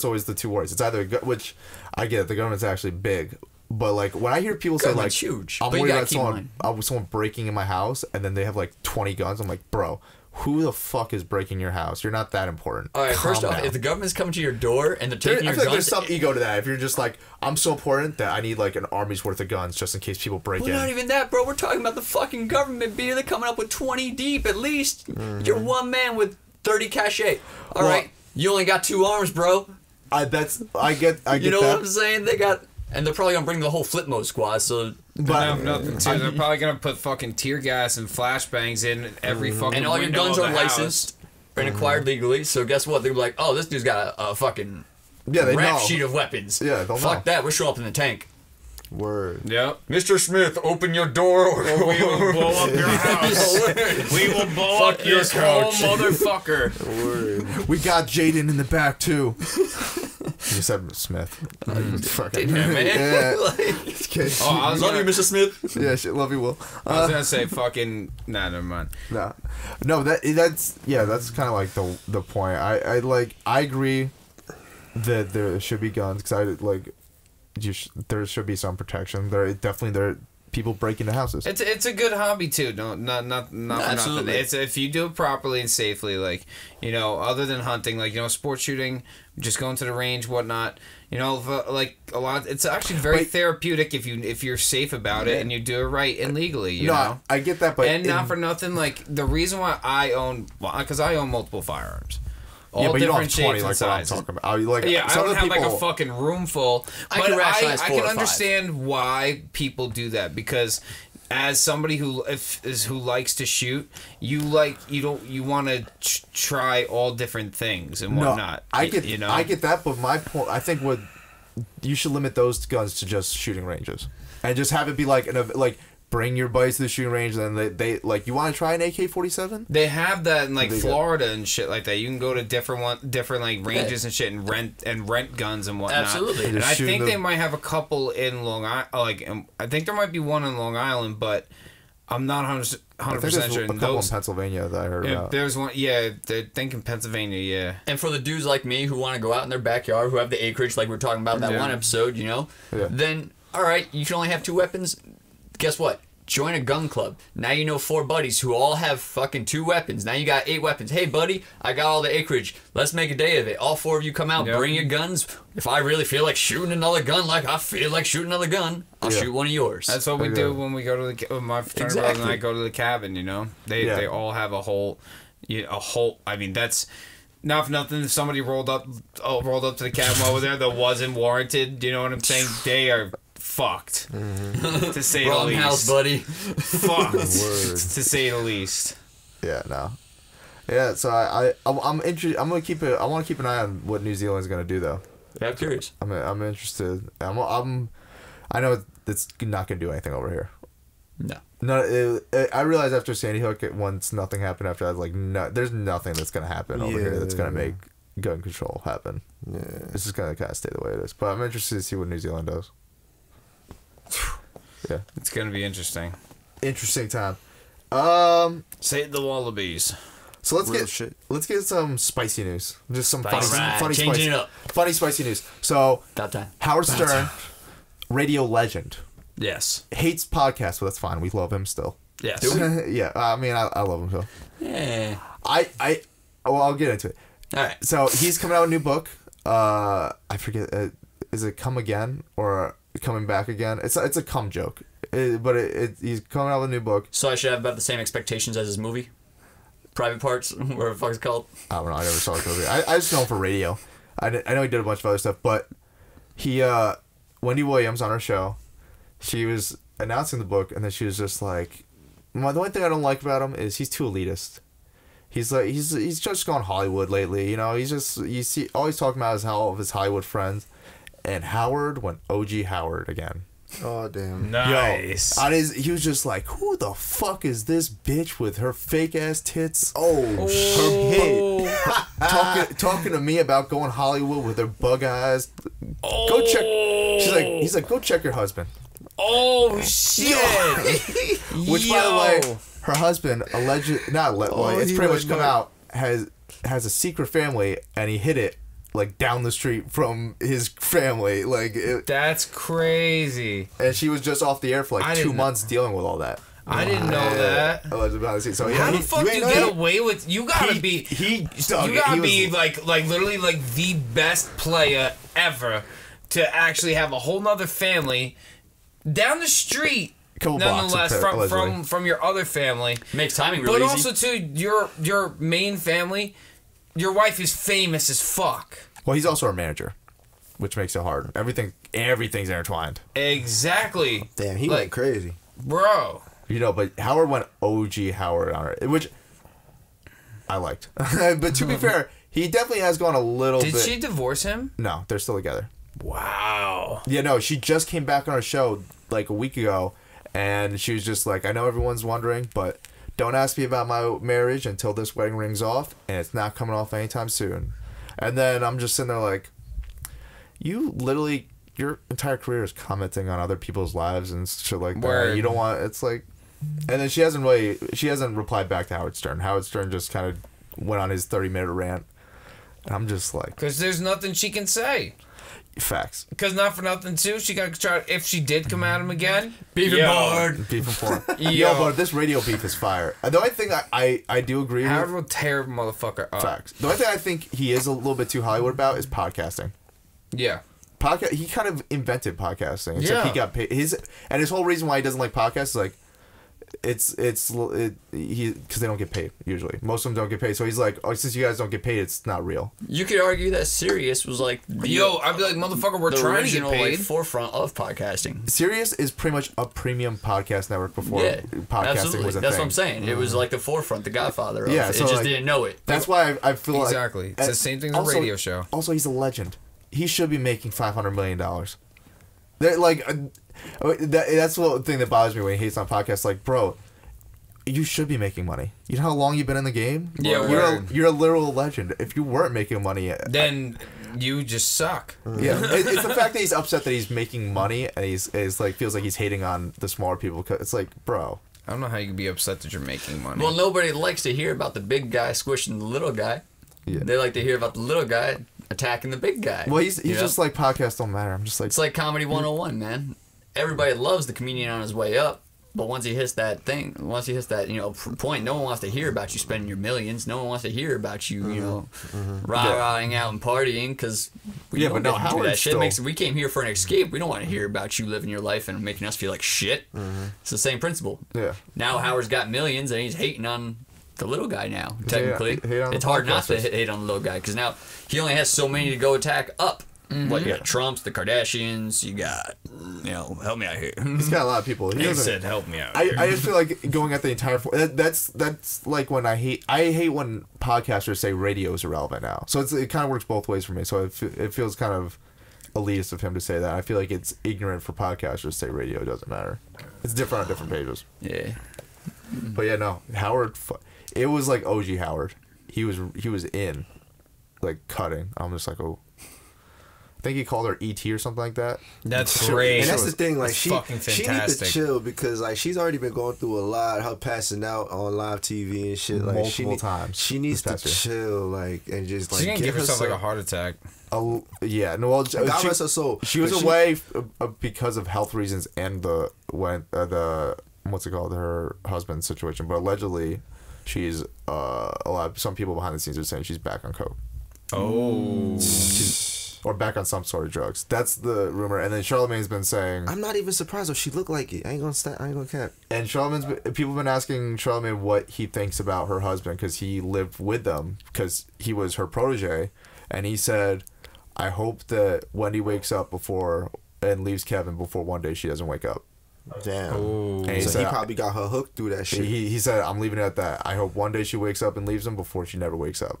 always the two words. It's either, which I get, the government's actually big, but like when I hear people say like, huge, I'm worried about someone breaking in my house, and then they have like 20 guns, I'm like, bro, who the fuck is breaking your house? You're not that important. All right, first off, if the government's coming to your door and they're taking your guns... there's some ego to that. If you're just like, I'm so important that I need like an army's worth of guns just in case people break in. Not even that, bro. We're talking about the fucking government being there coming up with 20 deep at least. You're one man with 30 cachet. All right, you only got 2 arms, bro. I get you know what I'm saying? And they're probably gonna bring the whole flip mode squad, so... But nothing too. They're probably gonna put fucking tear gas and flashbangs in every fucking and all your guns are licensed and acquired legally. So guess what? They're like, oh, this dude's got a fucking rap sheet of weapons. Yeah, fuck that. We'll show up in the tank. Word. Yep. Mr. Smith, open your door or we will blow up your house. We will blow up your couch, motherfucker. Word. We got Jaden in the back too. You said Smith. Fucking man. Yeah. I love you, Mr. Smith. Yeah, shit, love you, Will. I was gonna say fucking. Nah, never mind. No, that's kind of like the point. I agree that there should be guns because there should be some protection. There are people break into houses. It's a good hobby too. No, not for nothing. It's if you do it properly and safely, like other than hunting, like sports shooting, just going to the range, whatnot. Like a lot. It's actually very therapeutic if you're safe about it and you do it right and legally. You know, I get that, but not for nothing. Like the reason why I own multiple firearms. All but different you don't have 20 like sizes. What I'm talking about. I don't have like a fucking room full. But I can understand why people do that because as somebody who likes to shoot, you want to try all different things and whatnot. I get that, but my point, I think what you should limit those guns to just shooting ranges, and just have it be like bring your buddies to the shooting range, and then they like, you want to try an AK-47? They have that in like Florida and shit like that. You can go to different like ranges and shit and rent guns and whatnot. Absolutely. And I think they might have a couple in Long Island. Like, I think there might be one in Long Island, but I'm not 100% sure. A couple in Pennsylvania that I heard about. There's one, yeah. They're thinking Pennsylvania, yeah. And for the dudes like me who want to go out in their backyard, who have the acreage, like we were talking about in that one episode, you know, then all right, you can only have 2 weapons. Guess what? Join a gun club. Now you know 4 buddies who all have fucking 2 weapons. Now you got 8 weapons. Hey, buddy, I got all the acreage. Let's make a day of it. All 4 of you come out, bring your guns. If I really feel like shooting another gun, like I feel like shooting another gun, I'll shoot one of yours. That's what we do when we go to my fraternity brother and I go to the cabin, you know? They all have a whole, I mean, that's... Not for nothing, if somebody rolled up to the cabin over there that wasn't warranted, you know what I'm saying? They are... fucked, to say the least. House, buddy. Fucked, to say the least. Yeah, no. Yeah, so I'm interested. I'm gonna keep it. I want to keep an eye on what New Zealand's gonna do, though. Yeah, I'm curious. I'm interested. I know it's not gonna do anything over here. No. I realized after Sandy Hook, once nothing happened after that, like there's nothing that's gonna happen over here that's gonna make gun control happen. Yeah, it's just gonna kind of stay the way it is. But I'm interested to see what New Zealand does. Yeah, it's gonna be interesting. Interesting time. Save the wallabies. So let's get some spicy news. Just some funny spicy news. So Howard Stern, radio legend. Yes. Hates podcasts, but that's fine. We love him still. Yes. Yeah. I mean, I love him still. Yeah. I'll get into it. All right. So he's coming out with a new book. I forget. Is it Come Again or Coming Back Again? It's a cum joke. But he's coming out with a new book. So I should have about the same expectations as his movie? Private Parts, whatever the fuck it's called. I don't know. I never saw the movie. I just know him for radio. I know he did a bunch of other stuff, but he Wendy Williams on her show, she was announcing the book, and then she was just like, the only thing I don't like about him is he's too elitist. He's like he's just gone Hollywood lately, you know. He's just all he's talking about is all of his Hollywood friends, and Howard went OG Howard again. Oh damn! Nice. He was just like, "Who the fuck is this bitch with her fake ass tits?" Talking to me about going Hollywood with her bug eyes. Go check. He's like, go check your husband. Oh shit! Which, by the way, her husband it's pretty much come out has a secret family, and he hid it like down the street from his family. That's crazy. And she was just off the air for like 2 months dealing with all that. I didn't know that. I was about to say. So how the fuck do you get away with? You gotta be literally like the best player ever to actually have a whole nother family down the street. Nonetheless, from your other family, makes timing really easy. But also too, your main family. Your wife is famous as fuck. Well, he's also our manager, which makes it hard. Everything's intertwined. Exactly. Damn, he went crazy, bro. You know, but Howard went OG Howard on her, which I liked. But to be fair, he definitely has gone a little bit. Did she divorce him? No, they're still together. Wow. Yeah, no, she just came back on our show like a week ago, and she was just like, I know everyone's wondering, but don't ask me about my marriage until this wedding ring's off, and it's not coming off anytime soon. And then I'm just sitting there like, you literally, your entire career is commenting on other people's lives and shit like that. Word. You don't want, it's like, and then she hasn't replied back to Howard Stern. Howard Stern just kind of went on his 30-minute rant, and I'm just like, because there's nothing she can say. Facts. Because not for nothing too, she gotta try. If she did come at him again, beef and board. Beef and board. Yo, but this radio beef is fire. The only thing I do agree Howard will tear a motherfucker up. Facts. The only thing I think he is a little bit too Hollywood about is podcasting. Yeah. He kind of invented podcasting. Except he got paid. His whole reason why he doesn't like podcasts is like, because they don't get paid usually. Most of them don't get paid. So he's like, oh, since you guys don't get paid, it's not real. You could argue that Sirius was like, I'd be like, motherfucker, we're trying to get paid. Forefront of podcasting. Sirius is pretty much a premium podcast network before podcasting was a thing. That's what I'm saying. It was like the forefront, the Godfather of it. So it just didn't know it. that's why I feel exactly. It's the same thing as a radio show. Also, he's a legend. he should be making $500 million. Like, that's the thing that bothers me when he hates on podcasts. Like, bro, you should be making money. You know how long you've been in the game? Yeah, you're a literal legend. If you weren't making money, then you just suck. Yeah, it's the fact that he's upset that he's making money and he's like feels like he's hating on the smaller people. Cause it's like, bro, I don't know how you can be upset that you're making money. Well, nobody likes to hear about the big guy squishing the little guy. Yeah. They like to hear about the little guy attacking the big guy. Well, he's just like, podcasts don't matter. I'm just like, it's like Comedy 101, man. Everybody loves the comedian on his way up, but once he hits that point, no one wants to hear about you spending your millions. No one wants to hear about you, rah-rahing out and partying, because we don't get to do that shit. We came here for an escape. We don't want to hear about you living your life and making us feel like shit. It's the same principle. Yeah. Now Howard's got millions, and he's hating on the little guy now, technically. It's hard not to hate on the little guy, because now he only has so many to go attack up. What, you got Trumps, the Kardashians, you got, help me out here. He's got a lot of people. He said, help me out here. I just feel like going at the entire... That's like when I hate when podcasters say radio is irrelevant now. So it kind of works both ways for me. So it feels kind of elitist of him to say that. I feel like it's ignorant for podcasters to say radio doesn't matter. It's different on different pages. Yeah. But yeah, no. Howard... It was like OG Howard. He was in, like, cutting. I'm just like, oh... I think he called her ET or something like that. That's great. And that's the thing, like, she needs to chill, because like she's already been going through a lot. Her passing out on live TV and shit, like multiple times. She needs to chill, like, and just like she didn't give herself like a heart attack. Oh yeah, no. Well, God rest her soul. She was away because of health reasons and the what's it called, her husband's situation. But allegedly, she's some people behind the scenes are saying she's back on coke. Oh. Or back on some sort of drugs. That's the rumor. And then Charlamagne's been saying... I'm not even surprised if she looked like it. I ain't gonna cap. And people have been asking Charlamagne what he thinks about her husband, because he lived with them, because he was her protege. And he said, I hope that Wendy wakes up and leaves Kevin before one day she doesn't wake up. Damn. And he probably got her hooked through that shit. He said, I'm leaving it at that. I hope one day she wakes up and leaves him before she never wakes up.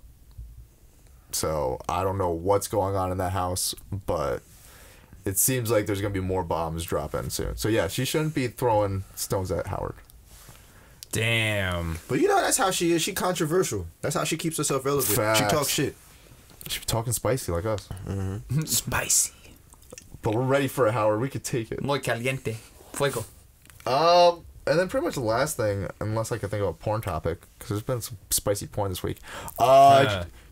So I don't know what's going on in that house, but it seems like there's going to be more bombs dropping soon. So yeah, she shouldn't be throwing stones at Howard. Damn. But that's how she is. She controversial. That's how she keeps herself relevant. Facts. She talks shit. She's talking spicy like us. Mm-hmm. Spicy. But we're ready for it, Howard. We could take it. Muy caliente. Fuego. And then pretty much the last thing, unless I can think of a porn topic, because there's been some spicy porn this week.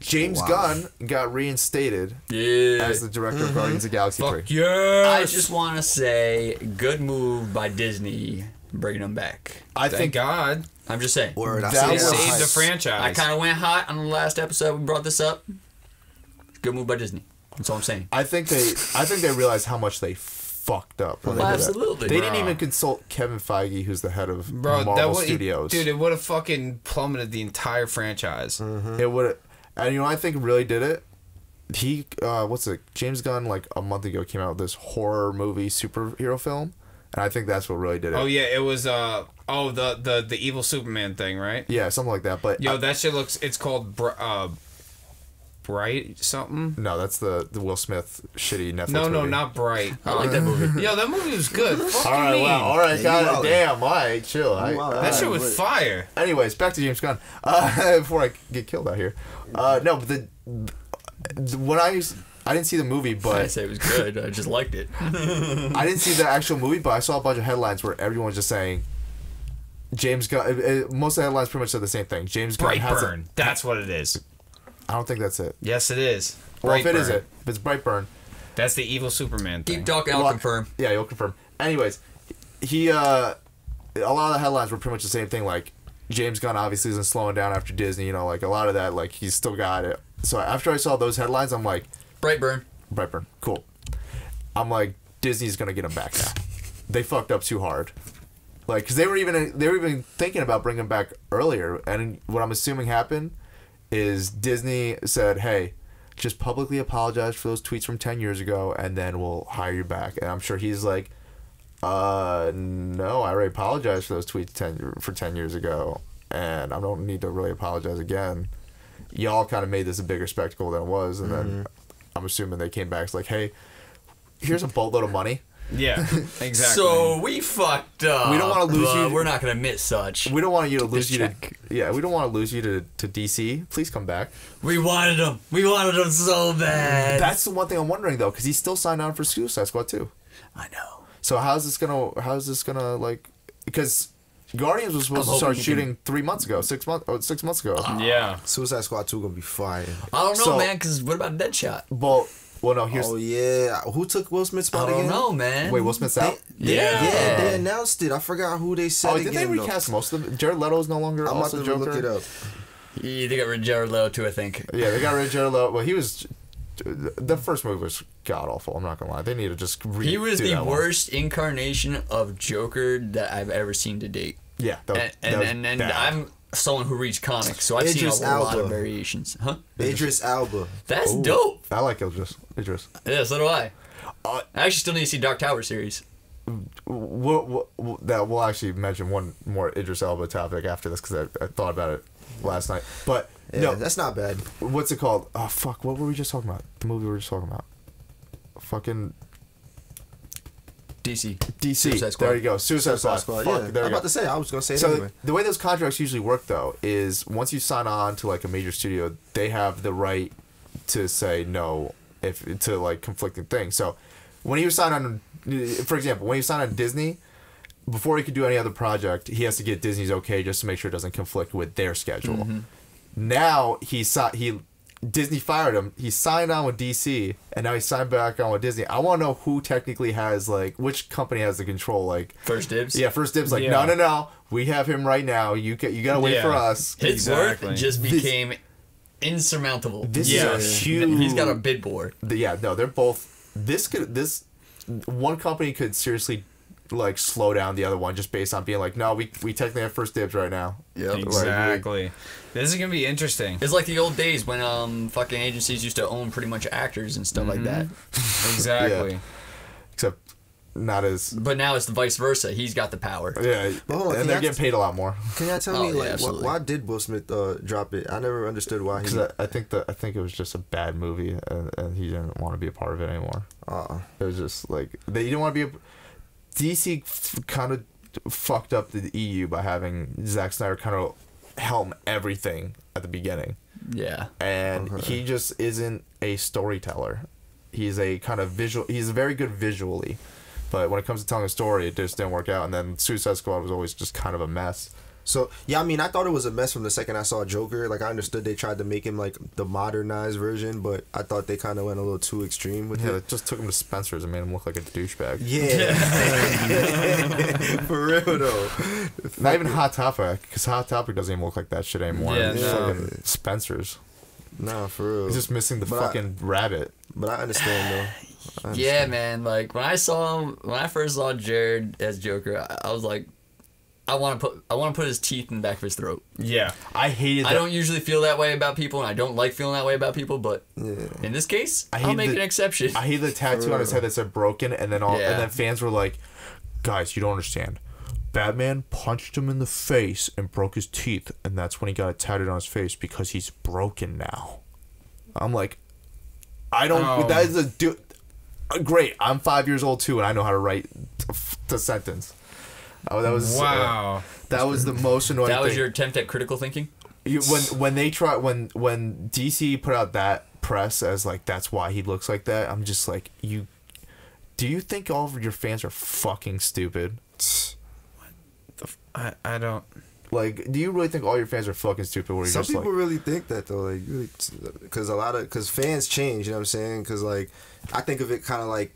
James Gunn got reinstated as the director of Guardians of the Galaxy 3. Yes! I just want to say, good move by Disney bringing him back. Thank God. I'm just saying. They saved the franchise. I kind of went hot on the last episode. We brought this up. Good move by Disney. That's all I'm saying. I think they realized how much they fucked up. Absolutely. They didn't even consult Kevin Feige, who's the head of Marvel Studios. Dude, it would have fucking plummeted the entire franchise. Mm-hmm. It would have. And I think really did it. He, James Gunn, like a month ago, came out with this horror movie superhero film, and I think that's what really did it. Oh yeah, it was the evil Superman thing, right? Yeah, something like that. But that shit looks. It's called Bright something. No, that's the Will Smith shitty Netflix. No, movie. Not Bright. I like that movie. Yo, that movie was good. All right, wow. All right, got it. Damn, all right, chill. That shit was fire. Anyways, back to James Gunn. Before I get killed out here. No, but when I didn't see the movie, but I say it was good. I just liked it. I didn't see the actual movie, but I saw a bunch of headlines where everyone was just saying James Gunn. Most of the headlines pretty much said the same thing. James Gunn Brightburn. That's what it is. I don't think that's it. Yes, it is. Well, if it's Brightburn, that's the evil Superman thing. Keep talking. I'll confirm. Yeah, you'll confirm. Anyways, a lot of the headlines were pretty much the same thing. Like, James Gunn obviously isn't slowing down after Disney. Like a lot of that, like he's still got it. So after I saw those headlines, I'm like, Brightburn, cool. I'm like, Disney's gonna get him back now. They fucked up too hard. Like, because they were even thinking about bringing him back earlier. And what I'm assuming happened is Disney said, hey, just publicly apologize for those tweets from 10 years ago, and then we'll hire you back. And I'm sure he's like, no, I already apologized for those tweets 10 years ago, and I don't need to really apologize again. Y'all kind of made this a bigger spectacle than it was, and then I'm assuming they came back. It's like, hey, here's a boatload of money. Yeah, exactly. So we fucked up. We don't want to lose you. We're not gonna admit such. We don't want you to lose you to. check. Yeah, we don't want to lose you to DC. Please come back. We wanted him. We wanted him so bad. That's the one thing I'm wondering though, because he's still signed on for Suicide Squad too. I know. So how's this gonna like? Because Guardians was supposed to start shooting 3 months ago, 6 months ago. Yeah. Suicide Squad 2 gonna be fire. I don't know, So- man. Because what about Deadshot? Well, no. Here's Oh yeah, who took Will Smith's I spot don't again? know, man. wait. Will Smith's out. Yeah, they announced it. I forgot who they said. Oh, did they again, though. recast most of them? Jared Leto's no longer I'm about also to Joker. look it up. Yeah, they got rid of Jared Leto too, I think. Yeah, they got rid of Jared Leto. Well, he was. The first movie was god awful. I'm not gonna lie. They need to just. He was redo the that one. worst incarnation of Joker that I've ever seen to date. Yeah, And bad. I'm someone who reads comics, so I've Idris seen a lot Elba. of variations. Huh? Idris Elba. That's Ooh, dope. I like Idris. Yeah, so do I. Uh, I actually still need to see Dark Tower series. We'll actually mention one more Idris Elba topic after this because I thought about it last night. But Yeah, no, that's not bad. what's it called? Oh fuck! What were we just talking about? The movie we were just talking about. Fucking DC. DC. Suicide Squad. There you go. Suicide Squad. Squad. Fuck, Yeah, there I'm you go. about to say. I was gonna say it So anyway. the way those contracts usually work, though, is once you sign on to like a major studio, they have the right to say no if to like conflicting things. So when he was signed on, for example, when he signed on Disney, before he could do any other project, he has to get Disney's okay just to make sure it doesn't conflict with their schedule. Mm-hmm. Now Disney fired him. He signed on with DC, and now he signed back on with Disney. I want to know who technically has like which company has the control. Like First dibs. yeah, first dibs. Like Yeah. no, we have him right now. You gotta wait Yeah. for us. His Exactly. worth just became insurmountable. This Yeah. is a huge. He's got a bid board. Yeah, no, they're both. This one company could seriously like slow down the other one just based on being like, no, we technically have first dibs right now. Yep. Exactly. This is gonna be interesting. It's like the old days when fucking agencies used to own pretty much actors and stuff like that. Exactly. Yeah. Except not as. But now it's the vice versa. He's got the power. Yeah, But hold on, and they're getting paid a lot more. Can y'all tell Oh, me yeah, like absolutely. why did Will Smith drop it? I never understood why he. Because I think it was just a bad movie, and he didn't want to be a part of it anymore. It was just like they didn't want to be. DC kind of fucked up the EU by having Zack Snyder kind of helm everything at the beginning, Yeah. and he just isn't a storyteller. He's a kind of visual. He's very good visually, but when it comes to telling a story, it just didn't work out. And then Suicide Squad was always just kind of a mess. So yeah, I mean, I thought it was a mess from the second I saw Joker. Like I understood they tried to make him like the modernized version, but I thought they kind of went a little too extreme with Yeah, it. it just took him to Spencer's and made him look like a douchebag. Yeah, for real though. Not even Hot Topic, because Hot Topic doesn't even look like that shit anymore. Yeah, It's no. fucking Spencer's. Nah, for real. He's just missing the But fucking rabbit. But I understand though. I Yeah, understand. man. Like when I first saw Jared as Joker, I was like, I want to put his teeth in the back of his throat. Yeah. I hated that. I don't usually feel that way about people, and I don't like feeling that way about people. But Yeah. in this case, I I'll hate make the- an exception. I hate the tattoo on his head that said broken, and then Yeah. and then fans were like, guys, you don't understand. Batman punched him in the face and broke his teeth, and that's when he got it tattooed on his face because he's broken now. I'm like, I don't. Oh. That is great. I'm 5 years old too, and I know how to write the sentence. Oh, that was Wow. that was the most annoying. That was thing. your attempt at critical thinking. When DC put out that press as like that's why he looks like that. I'm just like, do you think all of your fans are fucking stupid? I don't. Like, do you really think all your fans are fucking stupid? Where you're Some just people like, really think that though, like really, because fans change. You know what I'm saying? Because like I think of it kind of like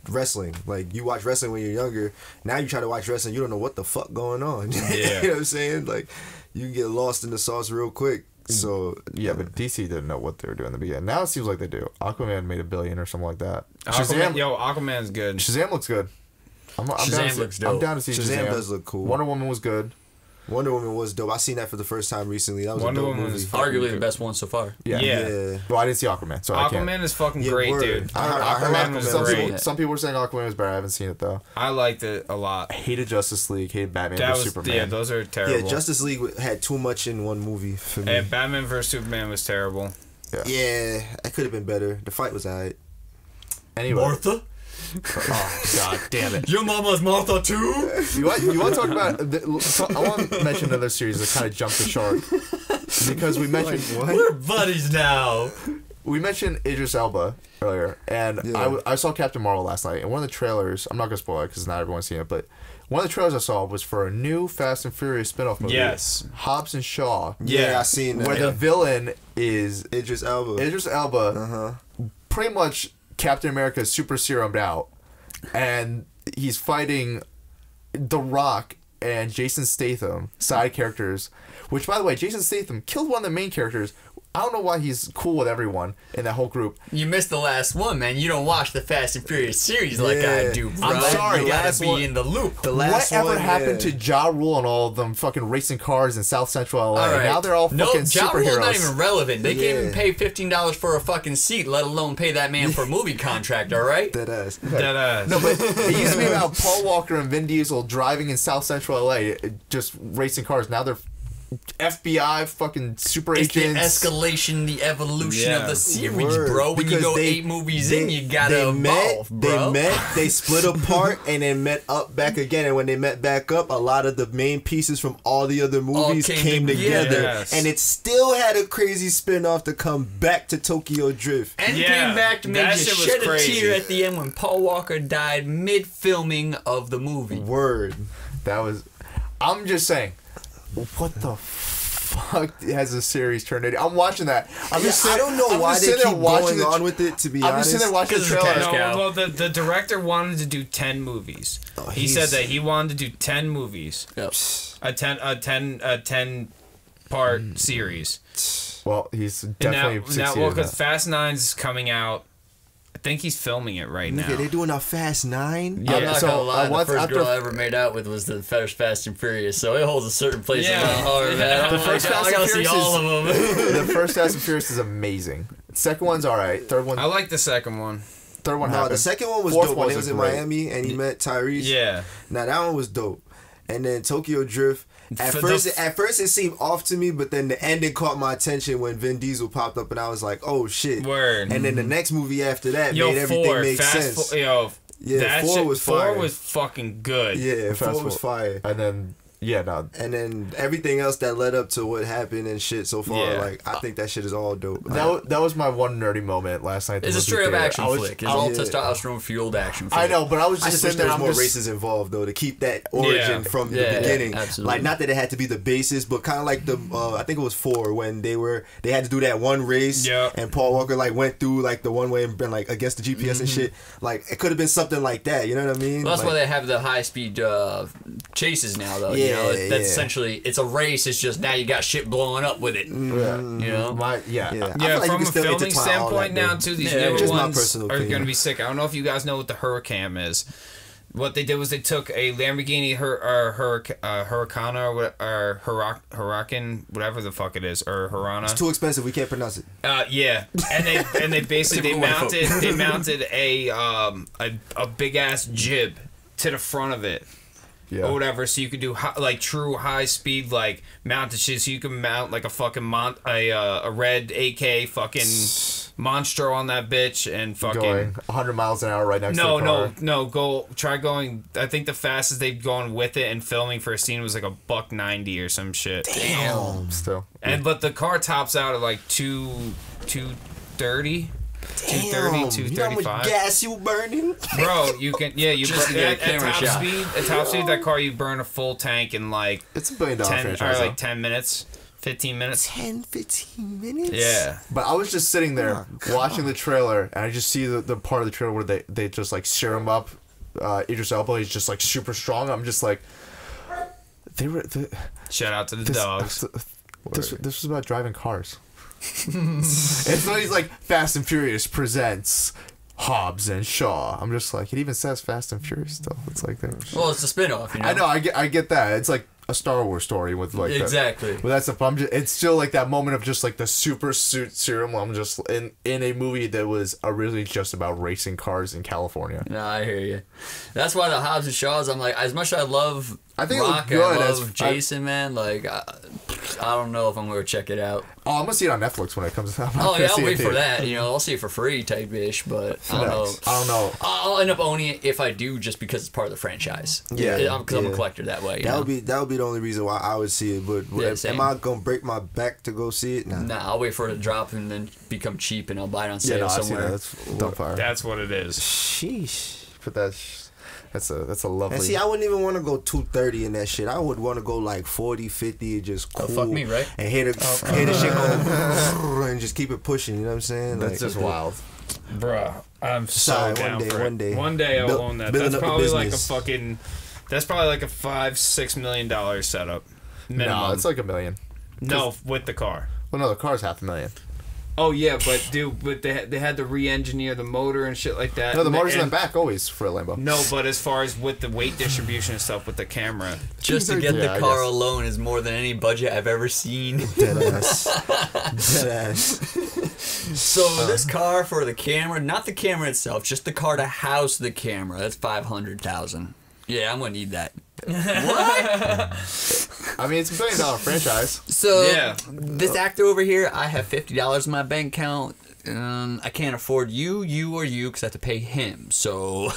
wrestling. Like you watch wrestling when you're younger. Now you try to watch wrestling, you don't know what the fuck going on. Yeah. You know what I'm saying? Like you get lost in the sauce real quick. So yeah, but DC didn't know what they were doing in the beginning. Now it seems like they do. Aquaman made $1 billion or something like that. Aquaman's good. Shazam looks good. I'm down Shazam to see, looks dope. I'm down to see Shazam Shazam. does look cool. Wonder Woman was good. Wonder Woman was dope. I seen that for the first time recently. That was Wonder a dope Woman movie. was fucking Arguably the good. best one so far. Yeah. Yeah. Well, I didn't see Aquaman, so I can't. Aquaman is fucking Yeah, great, word. dude. I heard Aquaman Aquaman was was great. Some people were saying Aquaman was better. I haven't seen it though. I liked it a lot. I hated Justice League. Hated Batman That vs was Superman. yeah. Those are terrible. Yeah, Justice League had too much in one movie for me. And Batman vs Superman was terrible. Yeah, that could have been better. The fight was alright. Anyway. Martha? Oh, God damn it. Your mama's Martha too? You want to talk about... I want to mention another series that kind of jumped the shark. Because we mentioned... We're buddies now. We mentioned Idris Elba earlier, and I saw Captain Marvel last night, and one of the trailers... I'm not going to spoil it because not everyone's seen it, but one of the trailers I saw was for a new Fast and Furious spin-off movie. Yes. Hobbs and Shaw. Yeah, I seen that. Where the villain is... Idris Elba. Idris Elba. Pretty much Captain America is super serumed out, and he's fighting The Rock and Jason Statham, side characters, which, by the way, Jason Statham killed one of the main characters. I don't know why he's cool with everyone in that whole group. You missed the last one, man. You don't watch the Fast and Furious series like I do, bro. I'm sorry. You gotta be in the loop. The last Whatever happened to Ja Rule and all of them fucking racing cars in South Central LA? All right. Now they're all fucking Ja Rule's superheroes. not even relevant. They can't even pay $15 for a fucking seat, let alone pay that man for a movie contract, all right? Dead ass. No, but it used to be about Paul Walker and Vin Diesel driving in South Central LA, just racing cars. Now they're FBI fucking super It's agents. the escalation, the evolution of the series, Word. bro. When Because you go they- 8 movies in, you gotta evolve, bro. They met, they split apart, and then met up back again. And when they met back up, a lot of the main pieces from all the other movies came together. Yes. And it still had a crazy spin-off to come back to Tokyo Drift. And Yeah, came back to make that you shit was shed a crazy. tear at the end when Paul Walker died mid-filming of the movie. Word. That was... I'm just saying, what the fuck has a series turned into? I'm watching that. I'm just sitting, I don't know I'm why just they sitting there keep watching going on with it, to be I'm honest. just sitting there watching the 'Cause it's a trailer. cash No, cow. well, the director wanted to do 10 movies. He said that he wanted to do 10 movies. Yep. A 10 part series. Well, he's And definitely now, succeeded. well, in because that. Fast 9's coming out. I think he's filming it right now. Nigga, they doing a Fast 9? Yeah, I'm not so, gonna lie, once the first after- girl I ever made out with was the first Fast and Furious, so it holds a certain place Yeah. in my heart, man. The first Fast I and gotta see Furious all of them. The first Fast and Furious is amazing. Second one's alright. Third one, I like the second one. third one No, happened. the second one was Fourth dope when he was was in great. Miami and he met Tyrese. Yeah. Now that one was dope. And then Tokyo Drift. At For first the- it seemed off to me, but then the ending caught my attention when Vin Diesel popped up, and I was like, "Oh shit!" Word. And then the next movie after that Yo, made everything 4. make Fast sense. Yo, Yeah, that 4 shit, was 4 fire. was fucking good. Yeah, Fast 4 was fire. And then, yeah, no. And then everything else that led up to what happened and shit so far, Yeah. like I think that shit is all dope. That was my one nerdy moment last night. at the It's a movie straight up theater. action I was- flick. It's I all was- testosterone fueled action flick. I know, but I was I just just wish sitting there there. was I'm more just, races involved though to keep that origin from the Yeah, beginning. absolutely. Like not that it had to be the basis, but kind of like the I think it was 4 when they had to do that one race, Yeah. and Paul Walker like went through like the one way and been like against the GPS and shit. Like it could have been something like that. You know what I mean? Well, that's like, why they have the high speed chases now, though. You Yeah, know, that's yeah. essentially it's a race. It's just now you got shit blowing up with it. yeah. You know, Yeah. Yeah. I feel Yeah, like you from can a still filming intertwine all standpoint that, now, though. too, these Yeah, newer just my ones personal are opinion. going to be sick. I don't know if you guys know what the Hurricane is. What they did was they took a Lamborghini Huracan or Huracan, whatever the fuck it is, or Hurana. It's too expensive. We can't pronounce it. Yeah, and they basically they mounted a big ass jib to the front of it. Yeah. Or whatever, so you could do like true high speed like mounted shit. So you can mount like a fucking a red AK fucking Monstro on that bitch and fucking Going 100 miles an hour right next to the car. no. Try going. I think the fastest they've gone with it and filming for a scene was like $190 or some shit. Damn. Still. But the car tops out at like 230. 230, You know how much 235. gas you burning? Bro, you can you Just burn, to get a at camera top shot. speed. At top speed, that car you burn a full tank in like It's $1 billion 10 franchise. or like though. 10 minutes, 15 minutes. 10, 15 minutes? Yeah. But I was just sitting there watching the trailer, and I just see the part of the trailer where they just like serum up Idris Elba. He's just like super strong. I'm just like, Shout out to the dogs. This was about driving cars. It's not. He's like Fast and Furious presents Hobbs and Shaw. I'm just like, it even says Fast and Furious still. It's like that. well, it's a spin-off. You know? I know. I get that. It's like a Star Wars story with like Exactly. That. But that's the fun. It's still like that moment of just like the super suit serum. I'm just in a movie that was originally just about racing cars in California. No, I hear you. That's why the Hobbs and Shaws. I'm like, as much as I love I think it Rock looked and I good love Jason, man. Like, I don't know if I'm going to check it out. Oh, I'm going to see it on Netflix when it comes out. Oh, yeah, I'll wait for that. You know, I'll see it for free type-ish, but I don't know. I'll end up owning it if I do, just because it's part of the franchise. Yeah. Because I'm a collector that way. That would be the only reason why I would see it. But am I going to break my back to go see it? Nah, I'll wait for it to drop and then become cheap, and I'll buy it on sale somewhere. That's what it is. Sheesh. But that's a lovely. And see, I wouldn't even want to go 230 in that shit. I would want to go like 40, 50, just cool. Fuck me, right? And hear the shit go and just keep it pushing. You know what I'm saying? That's just wild, bruh. I'm so down for it. One day I'll own that. That's probably like a fucking. That's probably like a $5-6 million setup. Minimum. No, it's like $1 million. No, with the car. Well, no, the car's $500,000. Oh yeah, but dude, they had to re-engineer the motor and shit like that. No, the motor's in the back always for a Lambo. No, but as far as with the weight distribution and stuff with the camera, just to get the car alone is more than any budget I've ever seen. Deadass. So this car for the camera, not the camera itself, just the car to house the camera. That's $500,000. Yeah, I'm gonna need that. What? I mean, it's $1 billion franchise. So this actor over here, I have $50 in my bank account. I can't afford you, or you, because I have to pay him. So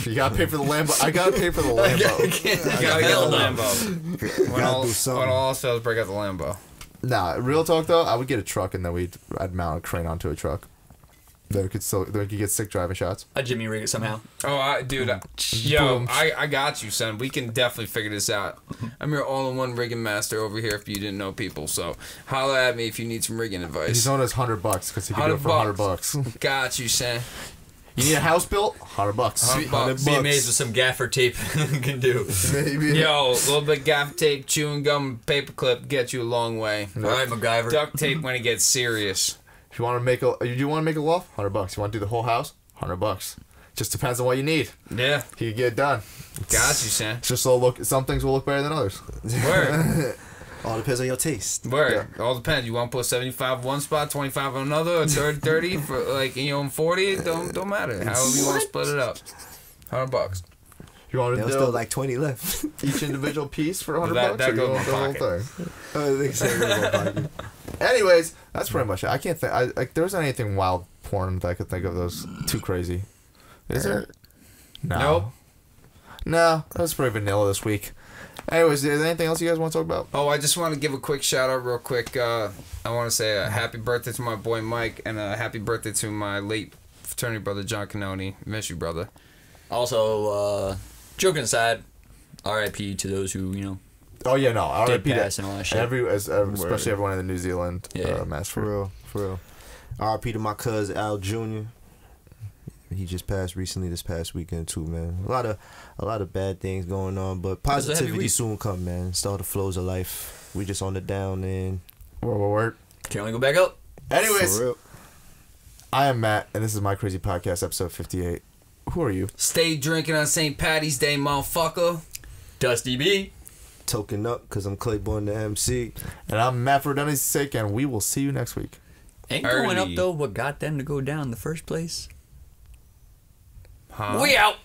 you gotta pay for the Lambo. I gotta pay for the Lambo. I gotta get the Lambo. When all else fails, break out the Lambo. Nah, real talk though, I would get a truck and then I'd mount a crane onto a truck. Then we could get sick driving shots. I Jimmy rig it somehow. Oh, dude, I got you, son. We can definitely figure this out. I'm your all-in-one rigging master over here. If you didn't know people, so holla at me if you need some rigging advice. He's known as $100 because he can do it for $100. Got you, son. You need a house built? $100. $100. Be amazed what some gaffer tape can do. Maybe. Yo, a little bit of gaffer tape, chewing gum, paperclip get you a long way. All right, MacGyver. Duct tape when it gets serious. If you want to make a loft, $100. You want to do the whole house? $100. Just depends on what you need. Yeah, you can get it done. Got you, son. It's just some things will look better than others. Word. All depends on your taste. Word. Yeah. All depends. You want to put 75 one spot, 25 on another, or 30 for like 40. Don't matter. However you want to split it up. $100. You want to do still like 20 left. Each individual piece for $100. That goes in my pocket. Anyways, that's pretty much it. I can't think. There wasn't anything wild porn that I could think of that was too crazy. Is there? No. No, that was pretty vanilla this week. Anyways, is there anything else you guys want to talk about? Oh, I just want to give a quick shout out real quick. I want to say a happy birthday to my boy Mike and a happy birthday to my late fraternity brother John Canoni. Miss you, brother. Also, joking aside, R.I.P. to those who, Oh yeah, no, R.I.P. and all that shit. Especially everyone in the New Zealand mass for real. R.I.P. to my cousin Al Jr. He just passed recently this past weekend too, man. A lot of bad things going on, but positivity soon come, man. It's all the flows of life. We just on the down and word. Can only go back up. Anyways, I am Matt, and this is My Crazy Podcast, episode 58. Who are you? Stay drinking on St. Patty's Day, motherfucker. Dusty B. Token up, because I'm Claiborne the MC. And I'm Matt for redundancy's sake, and we will see you next week. Ain't going up, though, what got them to go down in the first place? Huh? We out!